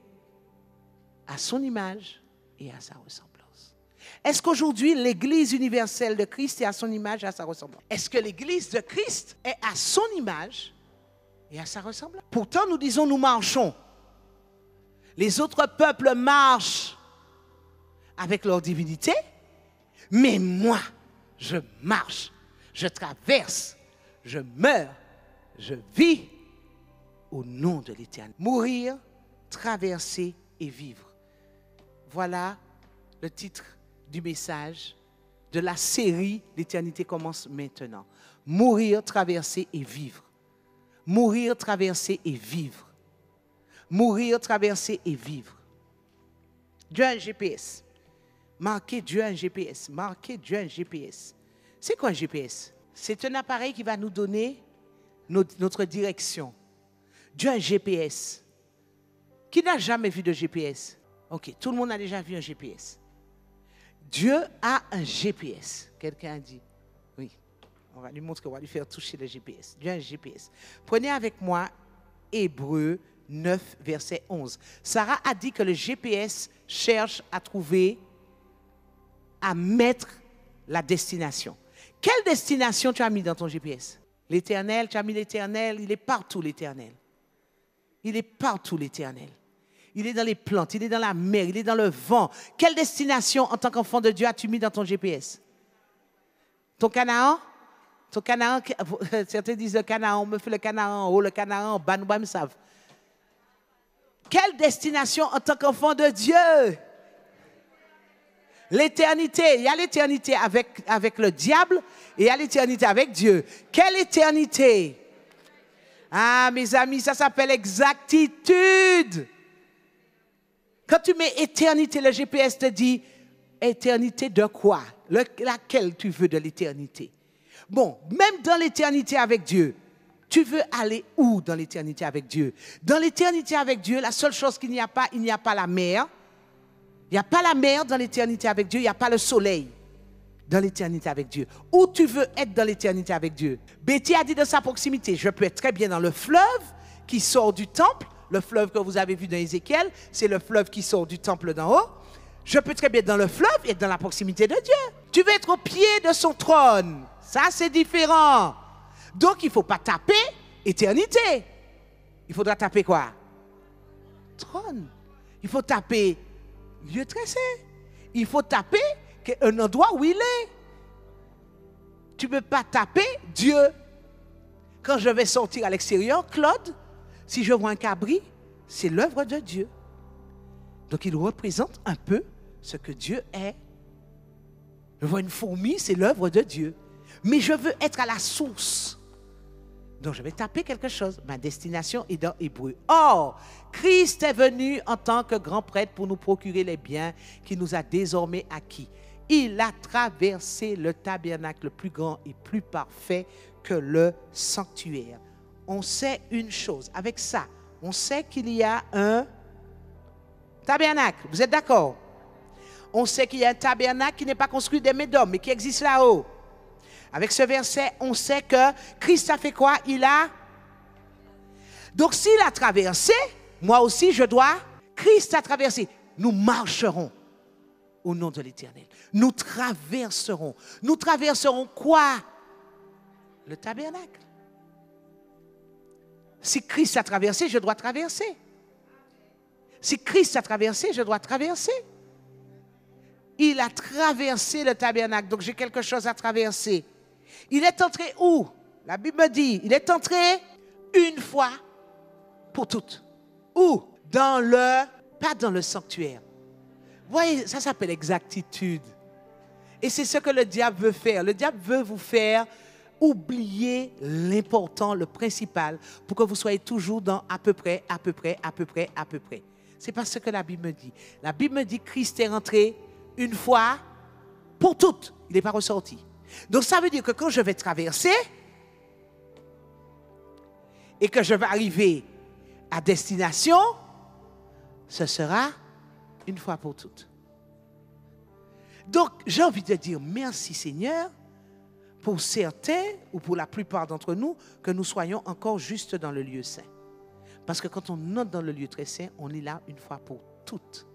à son image et à sa ressemblance. Est-ce qu'aujourd'hui, l'Église universelle de Christ est à son image et à sa ressemblance? Est-ce que l'Église de Christ est à son image et à sa ressemblance? Pourtant, nous disons, nous marchons. Les autres peuples marchent avec leur divinité, mais moi, je marche, je traverse, je meurs, je vis au nom de l'Éternel. Mourir, traverser et vivre. Voilà le titre du message de la série « L'éternité commence maintenant ». Mourir, traverser et vivre. Mourir, traverser et vivre. Mourir, traverser et vivre. Dieu a un GPS. Marquez Dieu a un GPS. Marquez Dieu a un GPS. C'est quoi un GPS? C'est un appareil qui va nous donner notre direction. Dieu a un GPS. Qui n'a jamais vu de GPS? Ok, tout le monde a déjà vu un GPS. Dieu a un GPS. Quelqu'un a dit, oui, on va lui montrer, on va lui faire toucher le GPS. Dieu a un GPS. Prenez avec moi Hébreux 9, verset 11. Sarah a dit que le GPS cherche à trouver, à mettre la destination. Quelle destination tu as mis dans ton GPS? L'Éternel, tu as mis l'Éternel, il est partout l'Éternel. Il est partout l'Éternel. Il est dans les plantes, il est dans la mer, il est dans le vent. Quelle destination en tant qu'enfant de Dieu as-tu mis dans ton GPS? Ton Canaan? Ton Canaan, certains disent le Canaan, on me fait le Canaan en haut, le Canaan en bas, nous me savent. Quelle destination en tant qu'enfant de Dieu? l'éternité. Il y a l'éternité avec le diable et il y a l'éternité avec Dieu. Quelle éternité? Ah, mes amis, ça s'appelle exactitude. Quand tu mets éternité, le GPS te dit éternité de quoi? Laquelle tu veux de l'éternité? Bon, même dans l'éternité avec Dieu, tu veux aller où dans l'éternité avec Dieu? Dans l'éternité avec Dieu, la seule chose qu'il n'y a pas, il n'y a pas la mer. Il n'y a pas la mer dans l'éternité avec Dieu, il n'y a pas le soleil dans l'éternité avec Dieu. Où tu veux être dans l'éternité avec Dieu? Betty a dit de sa proximité, je peux être très bien dans le fleuve qui sort du temple. Le fleuve que vous avez vu dans Ézéchiel, c'est le fleuve qui sort du temple d'en haut. Je peux très bien être dans le fleuve et être dans la proximité de Dieu. Tu veux être au pied de son trône. Ça, c'est différent. Donc, il ne faut pas taper éternité. Il faudra taper quoi? Trône. Il faut taper lieu très saint. Il faut taper un endroit où il est. Tu ne peux pas taper Dieu. Quand je vais sortir à l'extérieur, Claude, si je vois un cabri, c'est l'œuvre de Dieu. Donc, il représente un peu ce que Dieu est. Je vois une fourmi, c'est l'œuvre de Dieu. Mais je veux être à la source. Donc, je vais taper quelque chose. Ma destination est dans Hébreu. Or, Christ est venu en tant que grand prêtre pour nous procurer les biens qu'il nous a désormais acquis. Il a traversé le tabernacle plus grand et plus parfait que le sanctuaire. On sait une chose. Avec ça, on sait qu'il y a un tabernacle. Vous êtes d'accord? On sait qu'il y a un tabernacle qui n'est pas construit des mains d'hommes, mais qui existe là-haut. Avec ce verset, on sait que Christ a fait quoi? Il a... Donc, s'il a traversé, moi aussi, je dois... Christ a traversé. Nous marcherons au nom de l'Éternel. Nous traverserons. Nous traverserons quoi? Le tabernacle. Si Christ a traversé, je dois traverser. Si Christ a traversé, je dois traverser. Il a traversé le tabernacle, donc j'ai quelque chose à traverser. Il est entré où? La Bible me dit, il est entré une fois pour toutes. Où? Pas dans le sanctuaire. Vous voyez, ça s'appelle exactitude. Et c'est ce que le diable veut faire. Le diable veut vous faire oublier l'important, le principal, pour que vous soyez toujours dans à peu près, à peu près, à peu près, à peu près. C'est pas ce que la Bible me dit. La Bible me dit que Christ est rentré une fois pour toutes. Il n'est pas ressorti. Donc ça veut dire que quand je vais traverser et que je vais arriver à destination, ce sera une fois pour toutes. Donc j'ai envie de dire merci Seigneur pour certains ou pour la plupart d'entre nous que nous soyons encore juste dans le lieu saint. Parce que quand on entre dans le lieu très saint, on est là une fois pour toutes.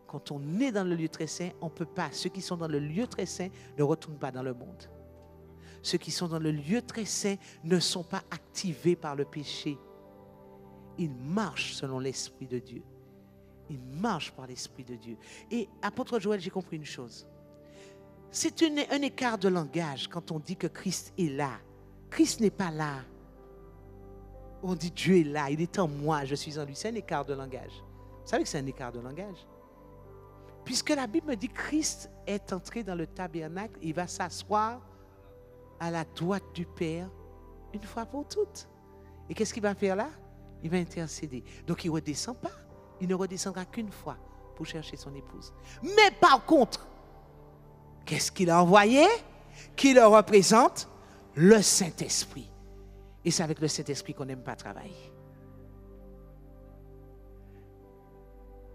Quand on est dans le lieu très saint, on ne peut pas. Ceux qui sont dans le lieu très saint ne retournent pas dans le monde. Ceux qui sont dans le lieu très saint ne sont pas activés par le péché. Ils marchent selon l'Esprit de Dieu. Ils marchent par l'Esprit de Dieu. Et apôtre Joël, j'ai compris une chose. C'est un écart de langage quand on dit que Christ est là. Christ n'est pas là. On dit Dieu est là, il est en moi, je suis en lui. C'est un écart de langage. Vous savez que c'est un écart de langage? Puisque la Bible me dit que Christ est entré dans le tabernacle, il va s'asseoir à la droite du Père une fois pour toutes. Et qu'est-ce qu'il va faire là? Il va intercéder. Donc il ne redescend pas. Il ne redescendra qu'une fois pour chercher son épouse. Mais par contre, qu'est-ce qu'il a envoyé? Qui le représente? Le Saint-Esprit. Et c'est avec le Saint-Esprit qu'on n'aime pas travailler.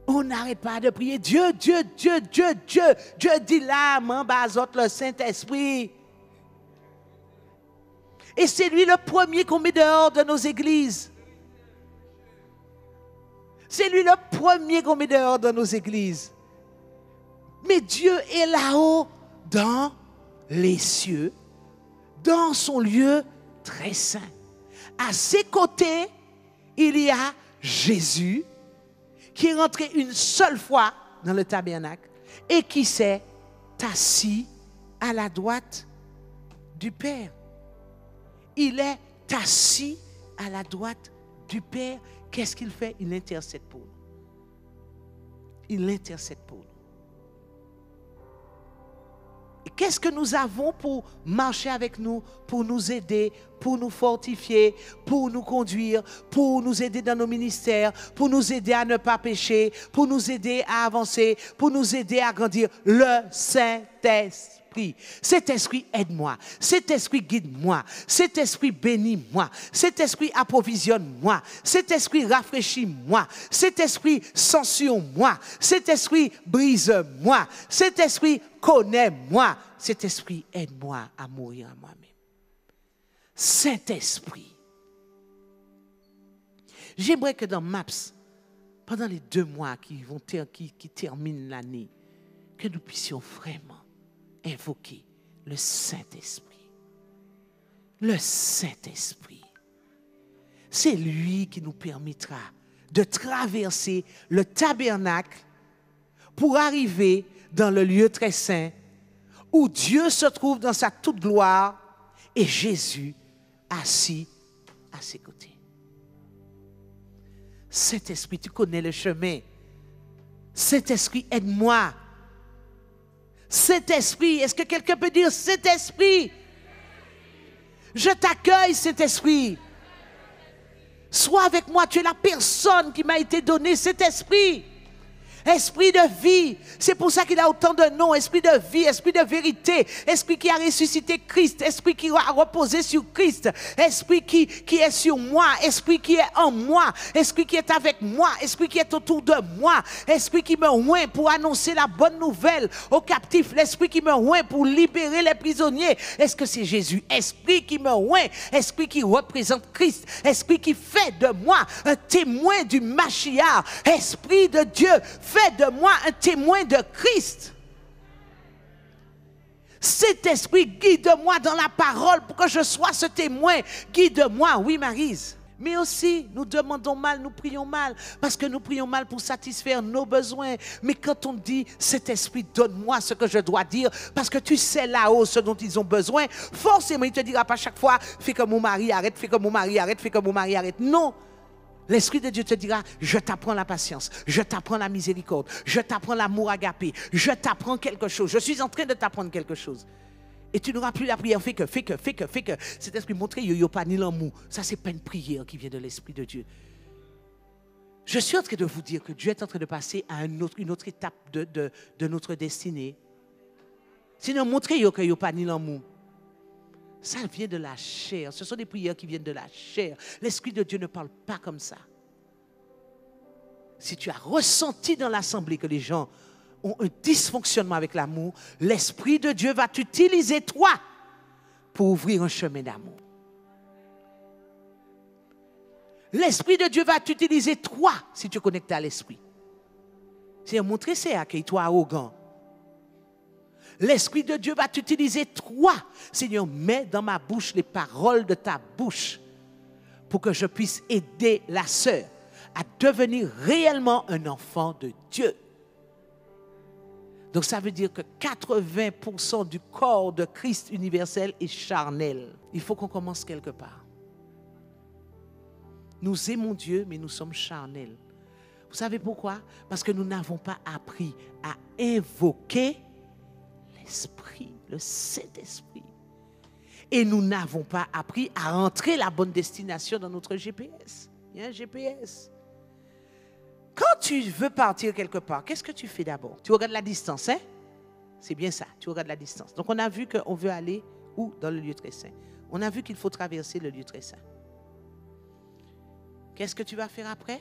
On n'arrête pas de prier Dieu, Dieu, Dieu, Dieu, Dieu. Dieu dit là, m'embazote le Saint-Esprit. Et c'est lui le premier qu'on met dehors de nos églises. C'est lui le premier qu'on met dehors de nos églises. Mais Dieu est là-haut, dans les cieux, dans son lieu très saint. À ses côtés, il y a Jésus, qui est rentré une seule fois dans le tabernacle et qui s'est assis à la droite du Père. Il est assis à la droite du Père. Qu'est-ce qu'il fait? Il intercède pour nous. Il intercède pour nous. Et qu'est-ce que nous avons pour marcher avec nous, pour nous aider, pour nous fortifier, pour nous conduire, pour nous aider dans nos ministères, pour nous aider à ne pas pécher, pour nous aider à avancer, pour nous aider à grandir? Le Saint-Esprit. Cet esprit, aide-moi. Cet esprit, guide-moi. Cet esprit, bénis-moi. Cet esprit, approvisionne-moi. Cet esprit, rafraîchis-moi. Cet esprit, censure-moi. Cet esprit, brise-moi. Cet esprit, connais-moi. Cet esprit, aide-moi à mourir à moi-même. Saint-Esprit. J'aimerais que dans MAPS, pendant les 2 mois qui terminent l'année, que nous puissions vraiment invoquer le Saint-Esprit. Le Saint-Esprit. C'est lui qui nous permettra de traverser le tabernacle pour arriver dans le lieu très saint où Dieu se trouve dans sa toute gloire et Jésus assis à ses côtés. Saint-Esprit, tu connais le chemin. Saint-Esprit, aide-moi. Saint-Esprit, est-ce que quelqu'un peut dire Saint-Esprit? Je t'accueille, Saint-Esprit. Sois avec moi, tu es la personne qui m'a été donnée, Saint-Esprit. Esprit de vie, c'est pour ça qu'il a autant de noms. Esprit de vie, esprit de vérité, esprit qui a ressuscité Christ, esprit qui a reposé sur Christ, esprit qui est sur moi, esprit qui est en moi, esprit qui est avec moi, esprit qui est autour de moi, esprit qui me oint pour annoncer la bonne nouvelle aux captifs, l'esprit qui me oint pour libérer les prisonniers. Est-ce que c'est Jésus? Esprit qui me oint, esprit qui représente Christ, esprit qui fait de moi un témoin du Mashiach, esprit de Dieu, fais de moi un témoin de Christ. Cet esprit, guide-moi dans la parole pour que je sois ce témoin. Guide-moi, oui Maryse. Mais aussi, nous demandons mal, nous prions mal, parce que nous prions mal pour satisfaire nos besoins. Mais quand on dit, cet esprit, donne-moi ce que je dois dire, parce que tu sais là-haut ce dont ils ont besoin, forcément, il ne te dira pas chaque fois, fais comme mon mari, arrête, fais comme mon mari, arrête, fais comme mon mari, arrête. Non. L'Esprit de Dieu te dira, je t'apprends la patience, je t'apprends la miséricorde, je t'apprends l'amour agapé, je t'apprends quelque chose, je suis en train de t'apprendre quelque chose. Et tu n'auras plus la prière, fais que. Cet esprit montré, il n'y a pas ni l'amour. Ça, ce n'est pas une prière qui vient de l'Esprit de Dieu. Je suis en train de vous dire que Dieu est en train de passer à une autre étape de notre destinée. Sinon, montré, il n'y a pas ni l'amour. Ça vient de la chair. Ce sont des prières qui viennent de la chair. L'Esprit de Dieu ne parle pas comme ça. Si tu as ressenti dans l'assemblée que les gens ont un dysfonctionnement avec l'amour, l'Esprit de Dieu va t'utiliser toi pour ouvrir un chemin d'amour. L'Esprit de Dieu va t'utiliser toi si tu es connecté à l'Esprit. C'est montrer c'est accueille-toi arrogant. L'Esprit de Dieu va t'utiliser toi. Seigneur, mets dans ma bouche les paroles de ta bouche pour que je puisse aider la sœur à devenir réellement un enfant de Dieu. Donc ça veut dire que 80% du corps de Christ universel est charnel. Il faut qu'on commence quelque part. Nous aimons Dieu, mais nous sommes charnels. Vous savez pourquoi? Parce que nous n'avons pas appris à invoquer l'Esprit, le Saint-Esprit. Et nous n'avons pas appris à rentrer la bonne destination dans notre GPS. Il y a un GPS. Quand tu veux partir quelque part, qu'est-ce que tu fais d'abord? Tu regardes la distance, hein? C'est bien ça, tu regardes la distance. Donc on a vu qu'on veut aller où? Dans le lieu très saint. On a vu qu'il faut traverser le lieu très saint. Qu'est-ce que tu vas faire après?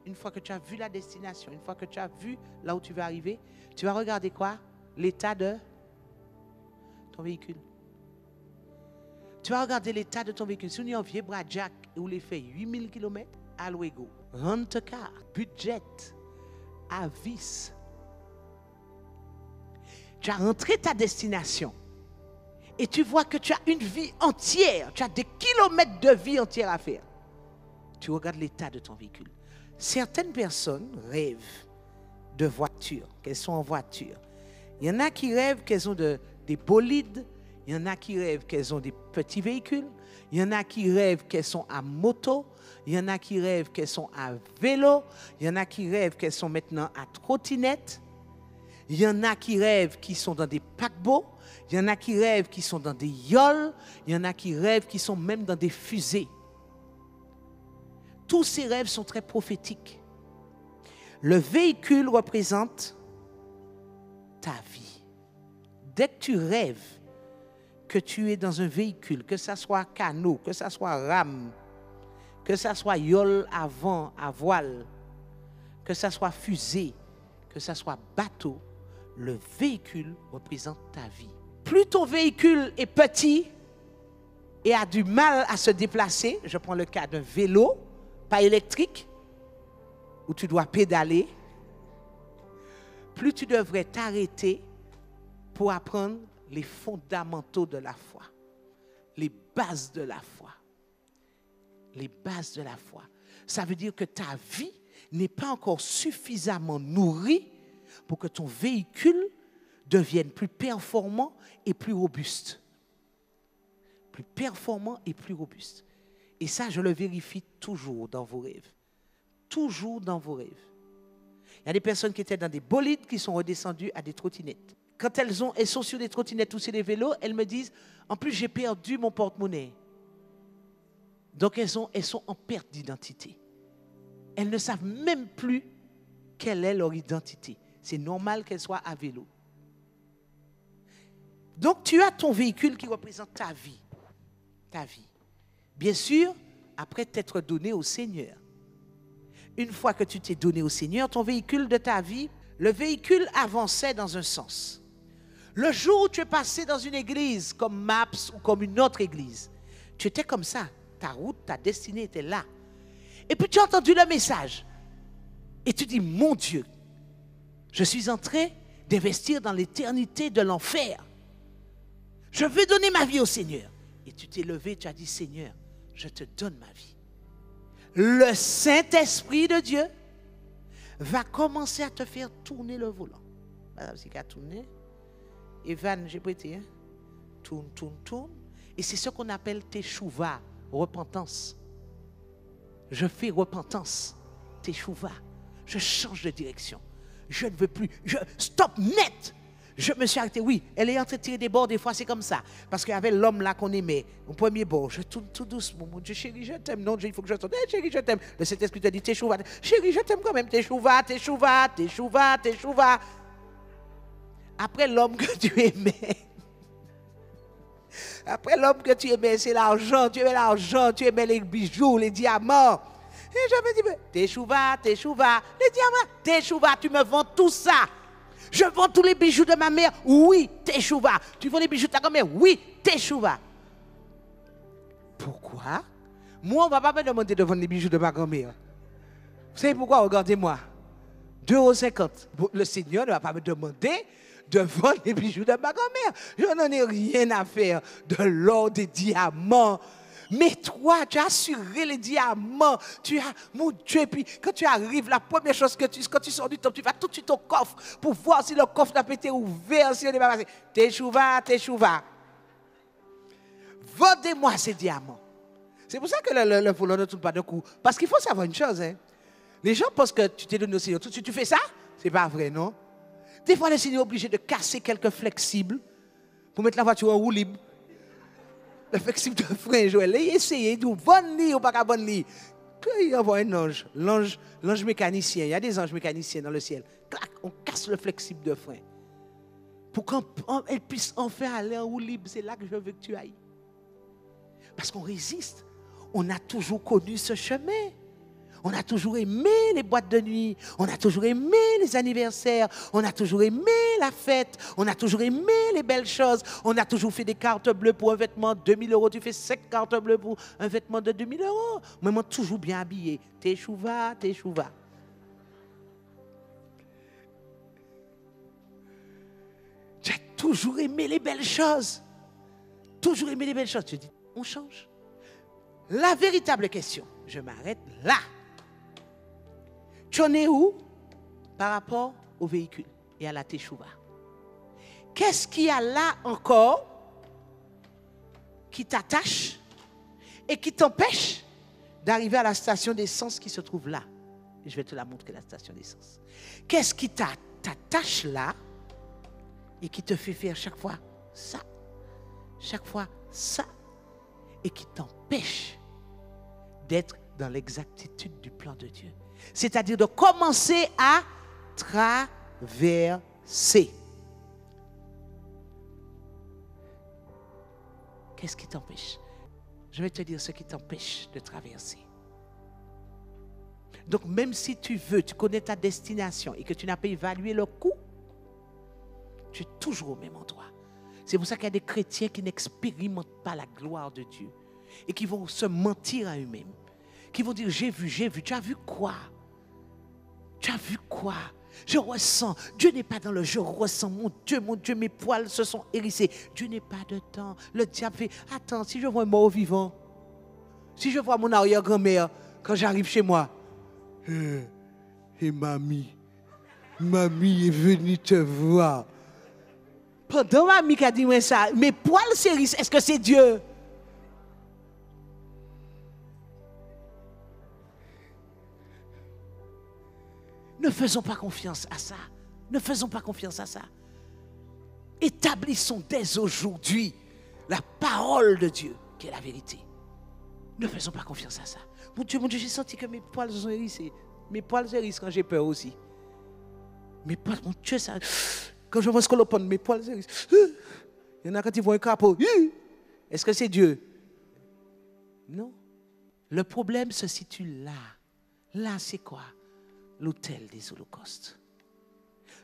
Une fois que tu as vu la destination, une fois que tu as vu là où tu veux arriver, tu vas regarder quoi? L'état de ton véhicule. Tu vas regarder l'état de ton véhicule. Si on est en vieux bras jack et on les fait 8000 km, à Luego, rent-a-car, budget, avis. Tu as rentré ta destination et tu vois que tu as une vie entière, tu as des kilomètres de vie entière à faire. Tu regardes l'état de ton véhicule. Certaines personnes rêvent de voitures, qu'elles sont en voiture. Il y en a qui rêvent qu'elles ont des bolides. Il y en a qui rêvent qu'elles ont des petits véhicules. Il y en a qui rêvent qu'elles sont à moto. Il y en a qui rêvent qu'elles sont à vélo. Il y en a qui rêvent qu'elles sont maintenant à trottinette. Il y en a qui rêvent qui sont dans des paquebots. Il y en a qui rêvent qui sont dans des yoles. Il y en a qui rêvent qui sont même dans des fusées. Tous ces rêves sont très prophétiques. Le véhicule représente ta vie. Dès que tu rêves que tu es dans un véhicule, que ça soit canot, que ça soit rame, que ça soit yole à vent, à voile, que ça soit fusée, que ça soit bateau, le véhicule représente ta vie. Plus ton véhicule est petit et a du mal à se déplacer, je prends le cas d'un vélo, pas électrique, où tu dois pédaler, plus tu devrais t'arrêter pour apprendre les fondamentaux de la foi, les bases de la foi. Les bases de la foi. Ça veut dire que ta vie n'est pas encore suffisamment nourrie pour que ton véhicule devienne plus performant et plus robuste. Plus performant et plus robuste. Et ça, je le vérifie toujours dans vos rêves. Toujours dans vos rêves. Il y a des personnes qui étaient dans des bolides qui sont redescendues à des trottinettes. Quand elles sont sur des trottinettes ou sur des vélos, elles me disent, en plus j'ai perdu mon porte-monnaie. Donc elles sont en perte d'identité. Elles ne savent même plus quelle est leur identité. C'est normal qu'elles soient à vélo. Donc tu as ton véhicule qui représente ta vie. Ta vie. Bien sûr, après t'être donné au Seigneur. Une fois que tu t'es donné au Seigneur, ton véhicule de ta vie, le véhicule avançait dans un sens. Le jour où tu es passé dans une église comme MAPS ou comme une autre église, tu étais comme ça. Ta route, ta destinée était là. Et puis tu as entendu le message. Et tu dis, mon Dieu, je suis en train d'investir dans l'éternité de l'enfer. Je veux donner ma vie au Seigneur. Et tu t'es levé, tu as dit, Seigneur, je te donne ma vie. Le Saint-Esprit de Dieu va commencer à te faire tourner le volant. Madame, c'est qu'à tourner. Evan, j'ai prêté, hein? Tourne, tourne, tourne. Et c'est ce qu'on appelle teshuva, repentance. Je fais repentance, teshuva. Je change de direction. Je ne veux plus. Stop net. Je me suis arrêté. Oui, elle est en train de tirer des bords. Des fois, c'est comme ça. Parce qu'il y avait l'homme là qu'on aimait. Au premier bord, je tourne tout doucement. Mon Dieu, chérie, je t'aime. Non, il faut que je tourne. Hey, chérie, je t'aime. Le Saint-Esprit te dit, teshuva. Chérie, je t'aime quand même. Teshuva, teshuva, teshuva, teshuva. Après l'homme que tu aimais. Après l'homme que tu aimais, c'est l'argent. Tu aimais l'argent, tu aimais les bijoux, les diamants. Et je me dis, teshuva, teshuva, les diamants, teshuva, tu me vends tout ça. Je vends tous les bijoux de ma mère. Oui, teshuva. Tu vends les bijoux de ta grand-mère. Oui, teshuva. Pourquoi? Moi, on ne va pas me demander de vendre les bijoux de ma grand-mère. Vous savez pourquoi? Regardez-moi. 2,50 €. Le Seigneur ne va pas me demander de vendre les bijoux de ma grand-mère. Je n'en ai rien à faire de l'or, des diamants. Mais toi, tu as assuré les diamants. Tu as, mon Dieu, et puis quand tu arrives, la première chose que quand tu sors du temple, tu vas tout de suite au coffre pour voir si le coffre n'a pas été ouvert, si on n'est pas passé. Teshuva, teshuva. Vendez-moi ces diamants. C'est pour ça que le voleur ne tourne pas de coup. Parce qu'il faut savoir une chose. Hein. Les gens pensent que tu t'es donné au Seigneur tout de suite. Tu fais ça? C'est pas vrai, non? Des fois, le Seigneur est obligé de casser quelques flexibles pour mettre la voiture en roue libre. Le flexible de frein, Joël, il essaye de vendre ou pas qu'à vendre. Il envoie un ange, l'ange mécanicien. Il y a des anges mécaniciens dans le ciel. Clac, on casse le flexible de frein. Pour qu'elle puisse enfin aller en roue libre. C'est là que je veux que tu ailles. Parce qu'on résiste. On a toujours connu ce chemin. On a toujours aimé les boîtes de nuit. On a toujours aimé les anniversaires. On a toujours aimé la fête. On a toujours aimé les belles choses. On a toujours fait des cartes bleues pour un vêtement de 2 000 €. Tu fais 5 cartes bleues pour un vêtement de 2 000 €. Moi, toujours bien habillé. Teshuva, teshuva. Tu as toujours aimé les belles choses. Toujours aimé les belles choses. Tu dis, on change. La véritable question, je m'arrête là. Tu en es où par rapport au véhicule et à la teshuva? Qu'est-ce qu'il y a là encore qui t'attache et qui t'empêche d'arriver à la station d'essence qui se trouve là. Et je vais te la montrer, la station d'essence. Qu'est-ce qui t'attache là et qui te fait faire chaque fois ça, et qui t'empêche d'être dans l'exactitude du plan de Dieu. C'est-à-dire de commencer à traverser. Qu'est-ce qui t'empêche? Je vais te dire ce qui t'empêche de traverser. Donc même si tu connais ta destination et que tu n'as pas évalué le coût, tu es toujours au même endroit. C'est pour ça qu'il y a des chrétiens qui n'expérimentent pas la gloire de Dieu et qui vont se mentir à eux-mêmes. Qui vont dire, j'ai vu. Tu as vu quoi? Tu as vu quoi? Je ressens. Dieu n'est pas dans le je ressens. Mon Dieu, mes poils se sont hérissés. Dieu n'est pas dedans. Le diable fait, attends, si je vois un mort vivant, si je vois mon arrière-grand-mère quand j'arrive chez moi, et mamie est venue te voir. Pendant mamie qui a dit moi ça, mes poils s'hérissent, est-ce que c'est Dieu? Ne faisons pas confiance à ça. Ne faisons pas confiance à ça. Établissons dès aujourd'hui la parole de Dieu, qui est la vérité. Ne faisons pas confiance à ça. Mon Dieu, j'ai senti que mes poils sont hérissés. Mes poils hérissent quand j'ai peur aussi. Mes poils, mon Dieu, ça... Quand je vois ce qu'on l'opone, mes poils hérissent. Il y en a quand ils voient un crapaud. Est-ce que c'est Dieu? Non. Le problème se situe là. Là, c'est quoi? L'autel des holocaustes.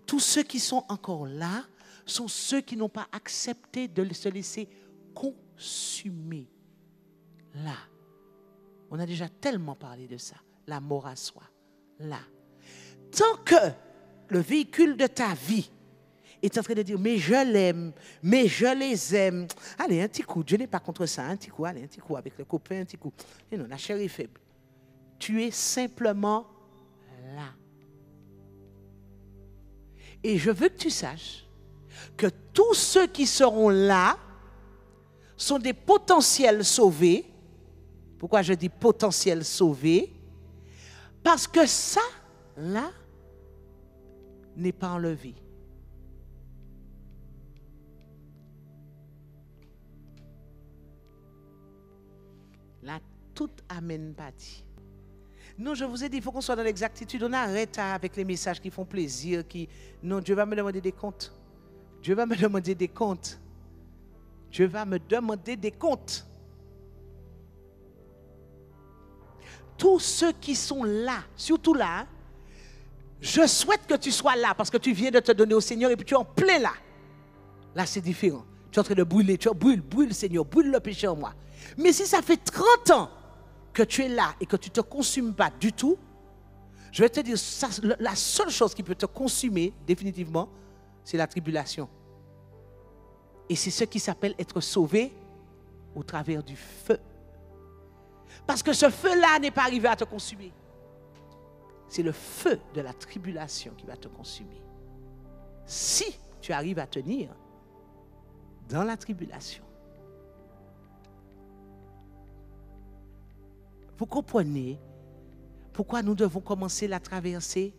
Tous ceux qui sont encore là sont ceux qui n'ont pas accepté de se laisser consumer. Là. On a déjà tellement parlé de ça. La mort à soi. Là. Tant que le véhicule de ta vie est en train de dire, mais je l'aime, mais je les aime. Allez, un petit coup, Dieu n'est pas contre ça. Un petit coup, allez, un petit coup avec le copain, un petit coup. Et non, la chair est faible. Tu es simplement là. Et je veux que tu saches que tous ceux qui seront là sont des potentiels sauvés. Pourquoi je dis potentiels sauvés? Parce que ça, là, n'est pas enlevé. Là, tout amène pas dit. Non, je vous ai dit, il faut qu'on soit dans l'exactitude. On arrête avec les messages qui font plaisir. Non, Dieu va me demander des comptes. Dieu va me demander des comptes. Dieu va me demander des comptes. Tous ceux qui sont là, surtout là, je souhaite que tu sois là parce que tu viens de te donner au Seigneur et puis tu es en plein là. Là, c'est différent. Tu es en train de brûler. Tu brûle, Seigneur, brûle le péché en moi. Mais si ça fait 30 ans que tu es là et que tu ne te consumes pas du tout, je vais te dire, ça, la seule chose qui peut te consumer définitivement, c'est la tribulation. Et c'est ce qui s'appelle être sauvé au travers du feu. Parce que ce feu-là n'est pas arrivé à te consumer. C'est le feu de la tribulation qui va te consumer. Si tu arrives à tenir dans la tribulation. Vous comprenez pourquoi nous devons commencer la traversée?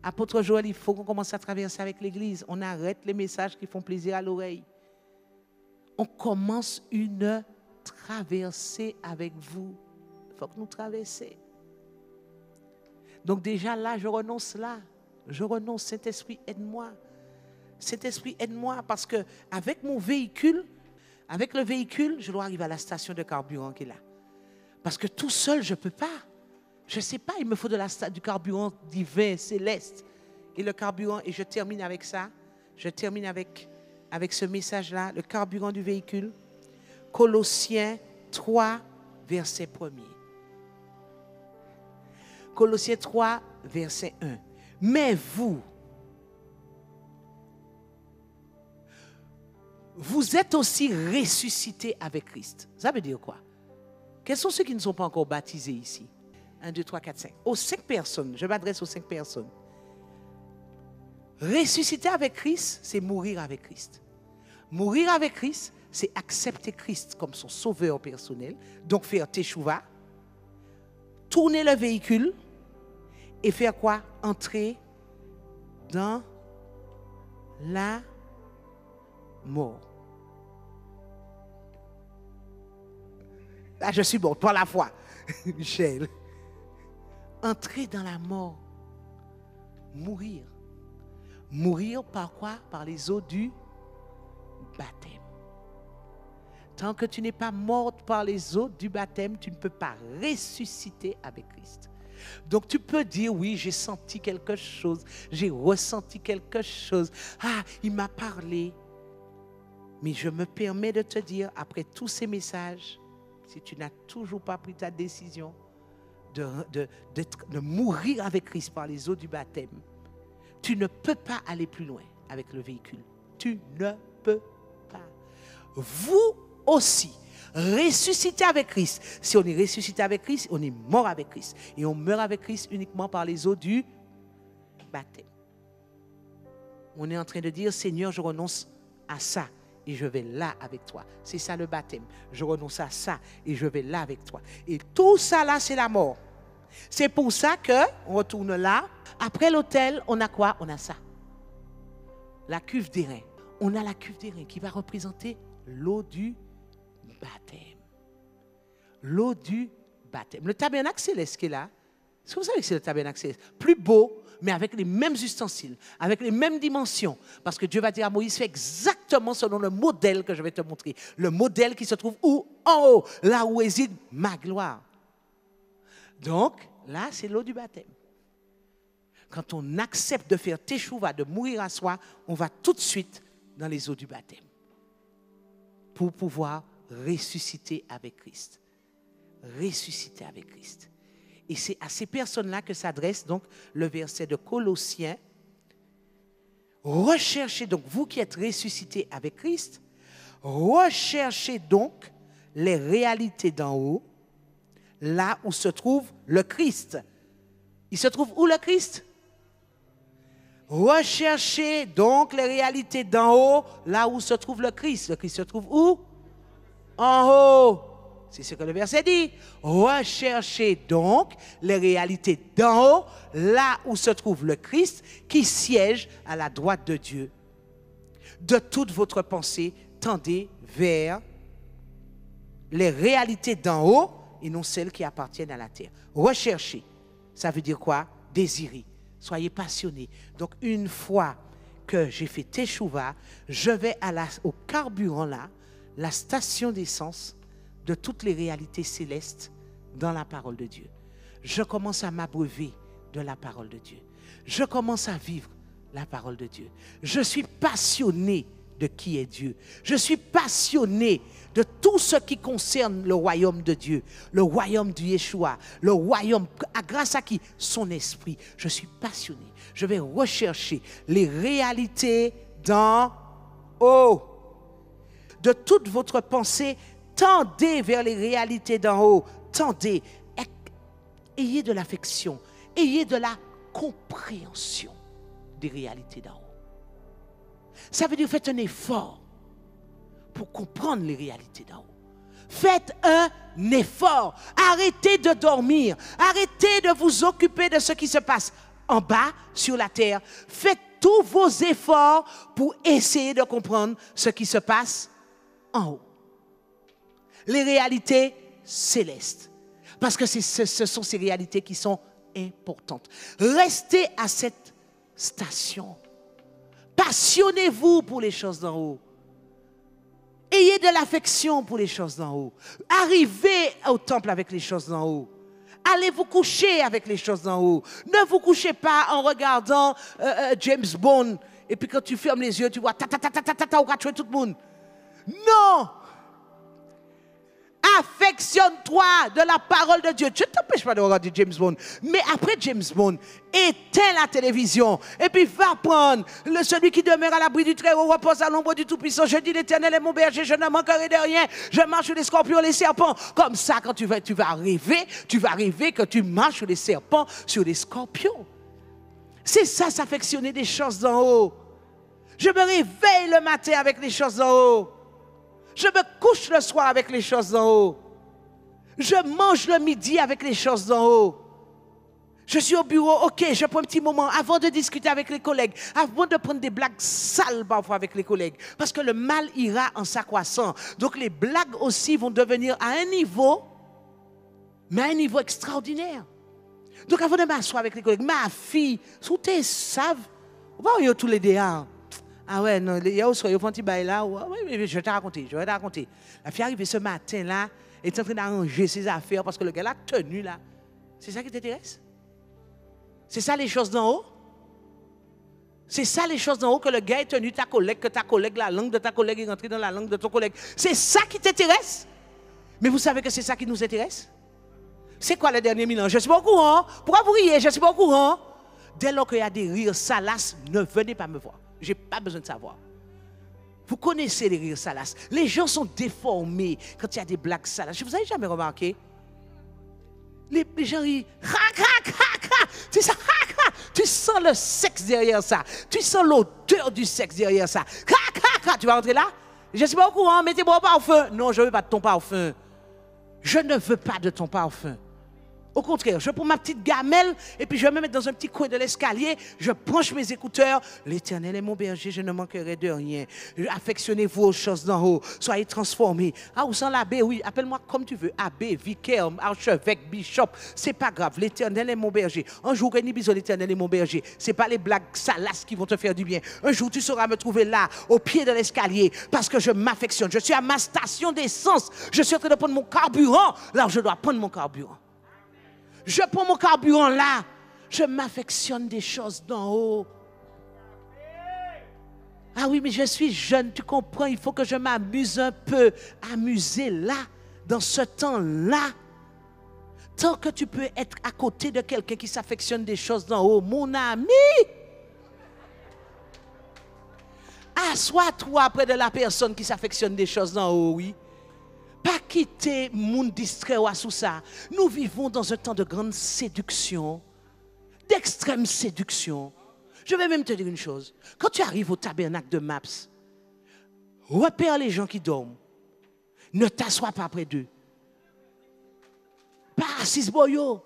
Apôtre Joël, il faut qu'on commence à traverser avec l'Église. On arrête les messages qui font plaisir à l'oreille. On commence une traversée avec vous. Il faut que nous traversions. Donc déjà là, je renonce là. Je renonce. Saint-Esprit, aide-moi. Saint-Esprit, aide-moi parce que avec mon véhicule, avec le véhicule, je dois arriver à la station de carburant qui est là. Parce que tout seul, je ne peux pas. Je ne sais pas, il me faut du carburant divin, céleste. Et le carburant, et je termine avec ça. Je termine avec ce message-là, le carburant du véhicule. Colossiens 3, verset 1er. Colossiens 3, verset 1. Mais vous êtes aussi ressuscités avec Christ. Ça veut dire quoi? Quels sont ceux qui ne sont pas encore baptisés ici? 1, 2, 3, 4, 5. Aux 5 personnes, je m'adresse aux 5 personnes. Ressusciter avec Christ, c'est mourir avec Christ. Mourir avec Christ, c'est accepter Christ comme son sauveur personnel, donc faire teshuva, tourner le véhicule et faire quoi? Entrer dans la mort. Là, je suis bon, par la foi, Michel. Entrer dans la mort. Mourir. Mourir par quoi? Par les eaux du baptême. Tant que tu n'es pas morte par les eaux du baptême, tu ne peux pas ressusciter avec Christ. Donc tu peux dire, oui, j'ai senti quelque chose, j'ai ressenti quelque chose. Ah, il m'a parlé. Mais je me permets de te dire, après tous ces messages, si tu n'as toujours pas pris ta décision de mourir avec Christ par les eaux du baptême, tu ne peux pas aller plus loin avec le véhicule. Tu ne peux pas. Vous aussi, ressuscité avec Christ. Si on est ressuscité avec Christ, on est mort avec Christ. Et on meurt avec Christ uniquement par les eaux du baptême. On est en train de dire, Seigneur, je renonce à ça et je vais là avec toi. C'est ça le baptême. Je renonce à ça et je vais là avec toi. Et tout ça là, c'est la mort. C'est pour ça qu'on retourne là. Après l'autel, on a quoi? On a ça. La cuve d'airain. On a la cuve d'airain qui va représenter l'eau du baptême. L'eau du baptême. Le tabernacle céleste qui est là, est-ce que vous savez que c'est le tabernacle céleste? Plus beau, mais avec les mêmes ustensiles, avec les mêmes dimensions. Parce que Dieu va dire à Moïse, fais exactement selon le modèle que je vais te montrer. Le modèle qui se trouve où? En haut, là où réside ma gloire. Donc, là, c'est l'eau du baptême. Quand on accepte de faire teshuva, de mourir à soi, on va tout de suite dans les eaux du baptême pour pouvoir ressusciter avec Christ. Ressusciter avec Christ. Et c'est à ces personnes-là que s'adresse donc le verset de Colossiens. Recherchez donc, vous qui êtes ressuscités avec Christ, recherchez donc les réalités d'en haut, là où se trouve le Christ. Il se trouve où le Christ? Recherchez donc les réalités d'en haut, là où se trouve le Christ. Le Christ se trouve où? En haut. C'est ce que le verset dit. Recherchez donc les réalités d'en haut, là où se trouve le Christ, qui siège à la droite de Dieu. De toute votre pensée, tendez vers les réalités d'en haut et non celles qui appartiennent à la terre. Recherchez, ça veut dire quoi? Désirer. Soyez passionnés. Donc, une fois que j'ai fait teshuva, je vais au carburant là, la station d'essence de toutes les réalités célestes dans la parole de Dieu. Je commence à m'abreuver de la parole de Dieu. Je commence à vivre la parole de Dieu. Je suis passionné de qui est Dieu. Je suis passionné de tout ce qui concerne le royaume de Dieu, le royaume du Yeshua, le royaume, grâce à qui? Son esprit. Je suis passionné. Je vais rechercher les réalités d'en haut. De toute votre pensée, tendez vers les réalités d'en haut. Tendez. Ayez de l'affection. Ayez de la compréhension des réalités d'en haut. Ça veut dire faites un effort pour comprendre les réalités d'en haut. Faites un effort. Arrêtez de dormir. Arrêtez de vous occuper de ce qui se passe en bas, sur la terre. Faites tous vos efforts pour essayer de comprendre ce qui se passe en haut. Les réalités célestes. Parce que ce sont ces réalités qui sont importantes. Restez à cette station. Passionnez-vous pour les choses d'en haut. Ayez de l'affection pour les choses d'en haut. Arrivez au temple avec les choses d'en haut. Allez vous coucher avec les choses d'en haut. Ne vous couchez pas en regardant James Bond. Et puis quand tu fermes les yeux, tu vois on va tuer tout le monde. Non! Affectionne-toi de la parole de Dieu. Je ne t'empêche pas de regarder James Bond. Mais après James Bond, éteins la télévision. Et puis va prendre celui qui demeure à l'abri du Très-Haut, repose à l'ombre du Tout-Puissant. Je dis l'Éternel est mon berger, je ne manquerai de rien. Je marche sur les scorpions, les serpents. Comme ça, quand tu vas rêver que tu marches sur les serpents, sur les scorpions. C'est ça, s'affectionner des choses d'en haut. Je me réveille le matin avec les choses d'en haut. Je me couche le soir avec les choses d'en haut. Je mange le midi avec les choses d'en haut. Je suis au bureau, ok, je prends un petit moment avant de discuter avec les collègues, avant de prendre des blagues sales parfois avec les collègues, parce que le mal ira en s'accroissant. Donc les blagues aussi vont devenir à un niveau, mais à un niveau extraordinaire. Donc avant de m'asseoir avec les collègues, ma fille, sous tes savent, on va tous les dehors. Ah ouais, non, il y a aussi un petit bail là, oui, je vais te raconter. La fille est arrivée ce matin là, elle est en train d'arranger ses affaires parce que le gars l'a tenu là. C'est ça qui t'intéresse? C'est ça les choses d'en haut? C'est ça les choses d'en haut que le gars est tenu ta collègue, que ta collègue, la langue de ta collègue est rentrée dans la langue de ton collègue. C'est ça qui t'intéresse? Mais vous savez que c'est ça qui nous intéresse? C'est quoi le dernier mélange? Je ne suis pas au courant. Pourquoi vous riez? Je ne suis pas au courant. Dès lors qu'il y a des rires salaces, ne venez pas me voir. Je n'ai pas besoin de savoir. Vous connaissez les rires salaces. Les gens sont déformés quand il y a des blagues salaces. Vous n'avez jamais remarqué? Les gens rient. Tu sais, tu sens le sexe derrière ça. Tu sens l'odeur du sexe derrière ça. Tu vas rentrer là? Je ne suis pas au courant. Mettez-moi au parfum. Non, je ne veux pas de ton parfum. Je ne veux pas de ton parfum. Au contraire, je prends ma petite gamelle et puis je vais me mettre dans un petit coin de l'escalier. Je branche mes écouteurs. L'Éternel est mon berger, je ne manquerai de rien. Affectionnez-vous aux choses d'en haut. Soyez transformés. Ah, où sont l'abbé? Oui, appelle-moi comme tu veux. Abbé, vicaire, archevêque, bishop. C'est pas grave. L'Éternel est mon berger. Un jour, l'Éternel est mon berger. C'est pas les blagues salaces qui vont te faire du bien. Un jour, tu sauras me trouver là, au pied de l'escalier, parce que je m'affectionne. Je suis à ma station d'essence. Je suis en train de prendre mon carburant. Là où je dois prendre mon carburant. Je prends mon carburant là. Je m'affectionne des choses d'en haut. Ah oui, mais je suis jeune, tu comprends, il faut que je m'amuse un peu. Amuser là, dans ce temps-là. Tant que tu peux être à côté de quelqu'un qui s'affectionne des choses d'en haut, mon ami. Assois-toi près de la personne qui s'affectionne des choses d'en haut, oui. Pas quitter monde distrait ou sous ça. Nous vivons dans un temps de grande séduction, d'extrême séduction. Je vais même te dire une chose. Quand tu arrives au tabernacle de Maps, repère les gens qui dorment. Ne t'assois pas près d'eux. Pas assis boyo.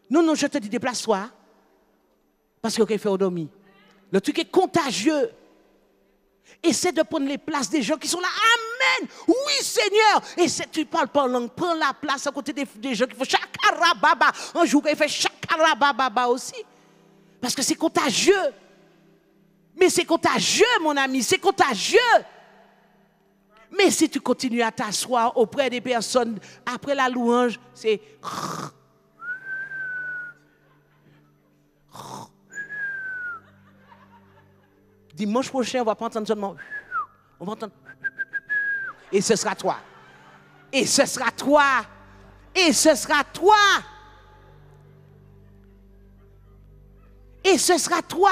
Non, je te dis déplace-toi. Parce qu'il faut faire dormir. Le truc est contagieux. Essaie de prendre les places des gens qui sont là. Amen. Oui, Seigneur. Et si tu parles pas en langue, prends la place à côté des gens qui font chakarababa. Un jour, il fait chakarababa aussi. Parce que c'est contagieux. Mais c'est contagieux, mon ami. C'est contagieux. Mais si tu continues à t'asseoir auprès des personnes, après la louange, c'est... Dimanche prochain, on va pas entendre seulement. On va entendre. Et ce sera toi. Et ce sera toi. Et ce sera toi. Et ce sera toi.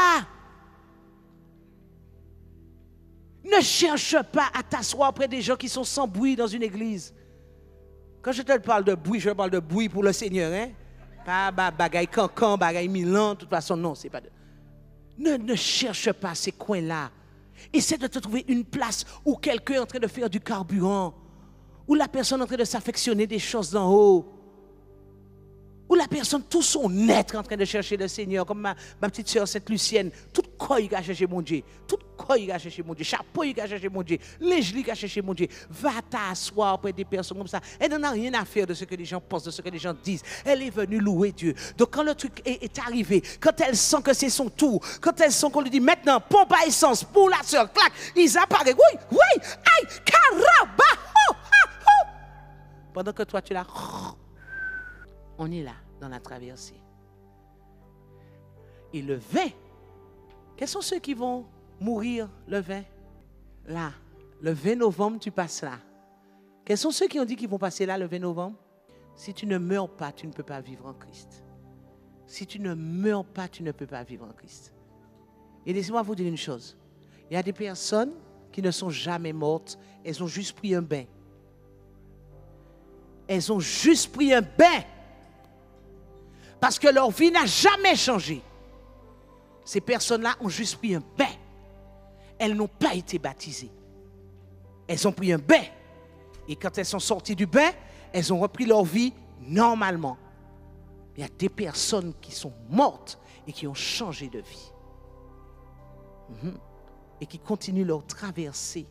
Ne cherche pas à t'asseoir auprès des gens qui sont sans bruit dans une église. Quand je te parle de bruit, je parle de bruit pour le Seigneur. Hein? Pas bagaille cancan, bagaille Milan. De toute façon, non, c'est pas de... Ne cherche pas ces coins-là. Essaie de te trouver une place où quelqu'un est en train de faire du carburant, où la personne est en train de s'affectionner des choses d'en haut, où la personne, tout son être est en train de chercher le Seigneur, comme ma petite sœur Sainte-Lucienne, tout quoi il a cherché mon Dieu, tout quoi il a cherché mon Dieu, chapeau il a cherché mon Dieu, linge il a cherché mon Dieu. Va t'asseoir auprès des personnes comme ça. Elle n'en a rien à faire de ce que les gens pensent, de ce que les gens disent. Elle est venue louer Dieu. Donc quand le truc est arrivé, quand elle sent que c'est son tour, quand elle sent qu'on lui dit maintenant, pompe à essence pour la sœur, clac, ils apparaissent, oui, aïe, caraba, pendant que toi tu l'as... On est là, dans la traversée. Et le 20, quels sont ceux qui vont mourir le 20? Là, le 20 novembre, tu passes là. Quels sont ceux qui ont dit qu'ils vont passer là le 20 novembre? Si tu ne meurs pas, tu ne peux pas vivre en Christ. Si tu ne meurs pas, tu ne peux pas vivre en Christ. Et laissez-moi vous dire une chose. Il y a des personnes qui ne sont jamais mortes, elles ont juste pris un bain. Elles ont juste pris un bain. Parce que leur vie n'a jamais changé. Ces personnes-là ont juste pris un bain. Elles n'ont pas été baptisées. Elles ont pris un bain. Et quand elles sont sorties du bain, elles ont repris leur vie normalement. Il y a des personnes qui sont mortes et qui ont changé de vie. Et qui continuent leur traversée.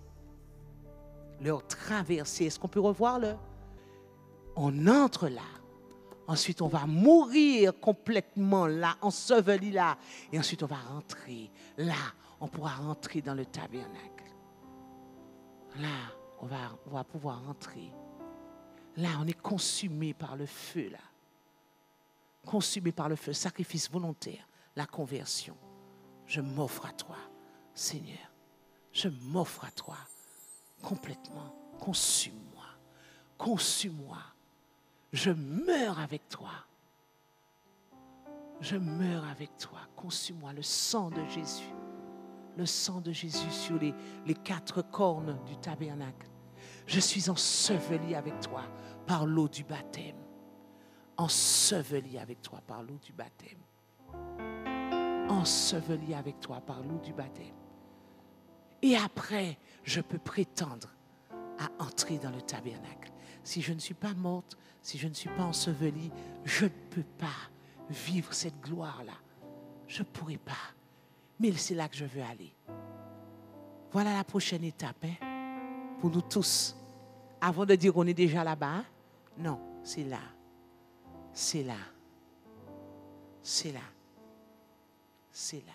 Leur traversée. Est-ce qu'on peut revoir là? On entre là. Ensuite, on va mourir complètement là, enseveli là. Et ensuite, on va rentrer. Là, on pourra rentrer dans le tabernacle. Là, on va pouvoir rentrer. Là, on est consumé par le feu là. Consumé par le feu, sacrifice volontaire, la conversion. Je m'offre à toi, Seigneur. Je m'offre à toi complètement. Consume-moi. Consume-moi. Je meurs avec toi. Je meurs avec toi. Consume-moi le sang de Jésus. Le sang de Jésus sur les 4 cornes du tabernacle. Je suis enseveli avec toi par l'eau du baptême. Enseveli avec toi par l'eau du baptême. Enseveli avec toi par l'eau du baptême. Et après, je peux prétendre à entrer dans le tabernacle. Si je ne suis pas morte, si je ne suis pas ensevelie, je ne peux pas vivre cette gloire-là. Je ne pourrai pas. Mais c'est là que je veux aller. Voilà la prochaine étape, hein, pour nous tous. Avant de dire qu'on est déjà là-bas, hein? Non, c'est là. C'est là. C'est là. C'est là.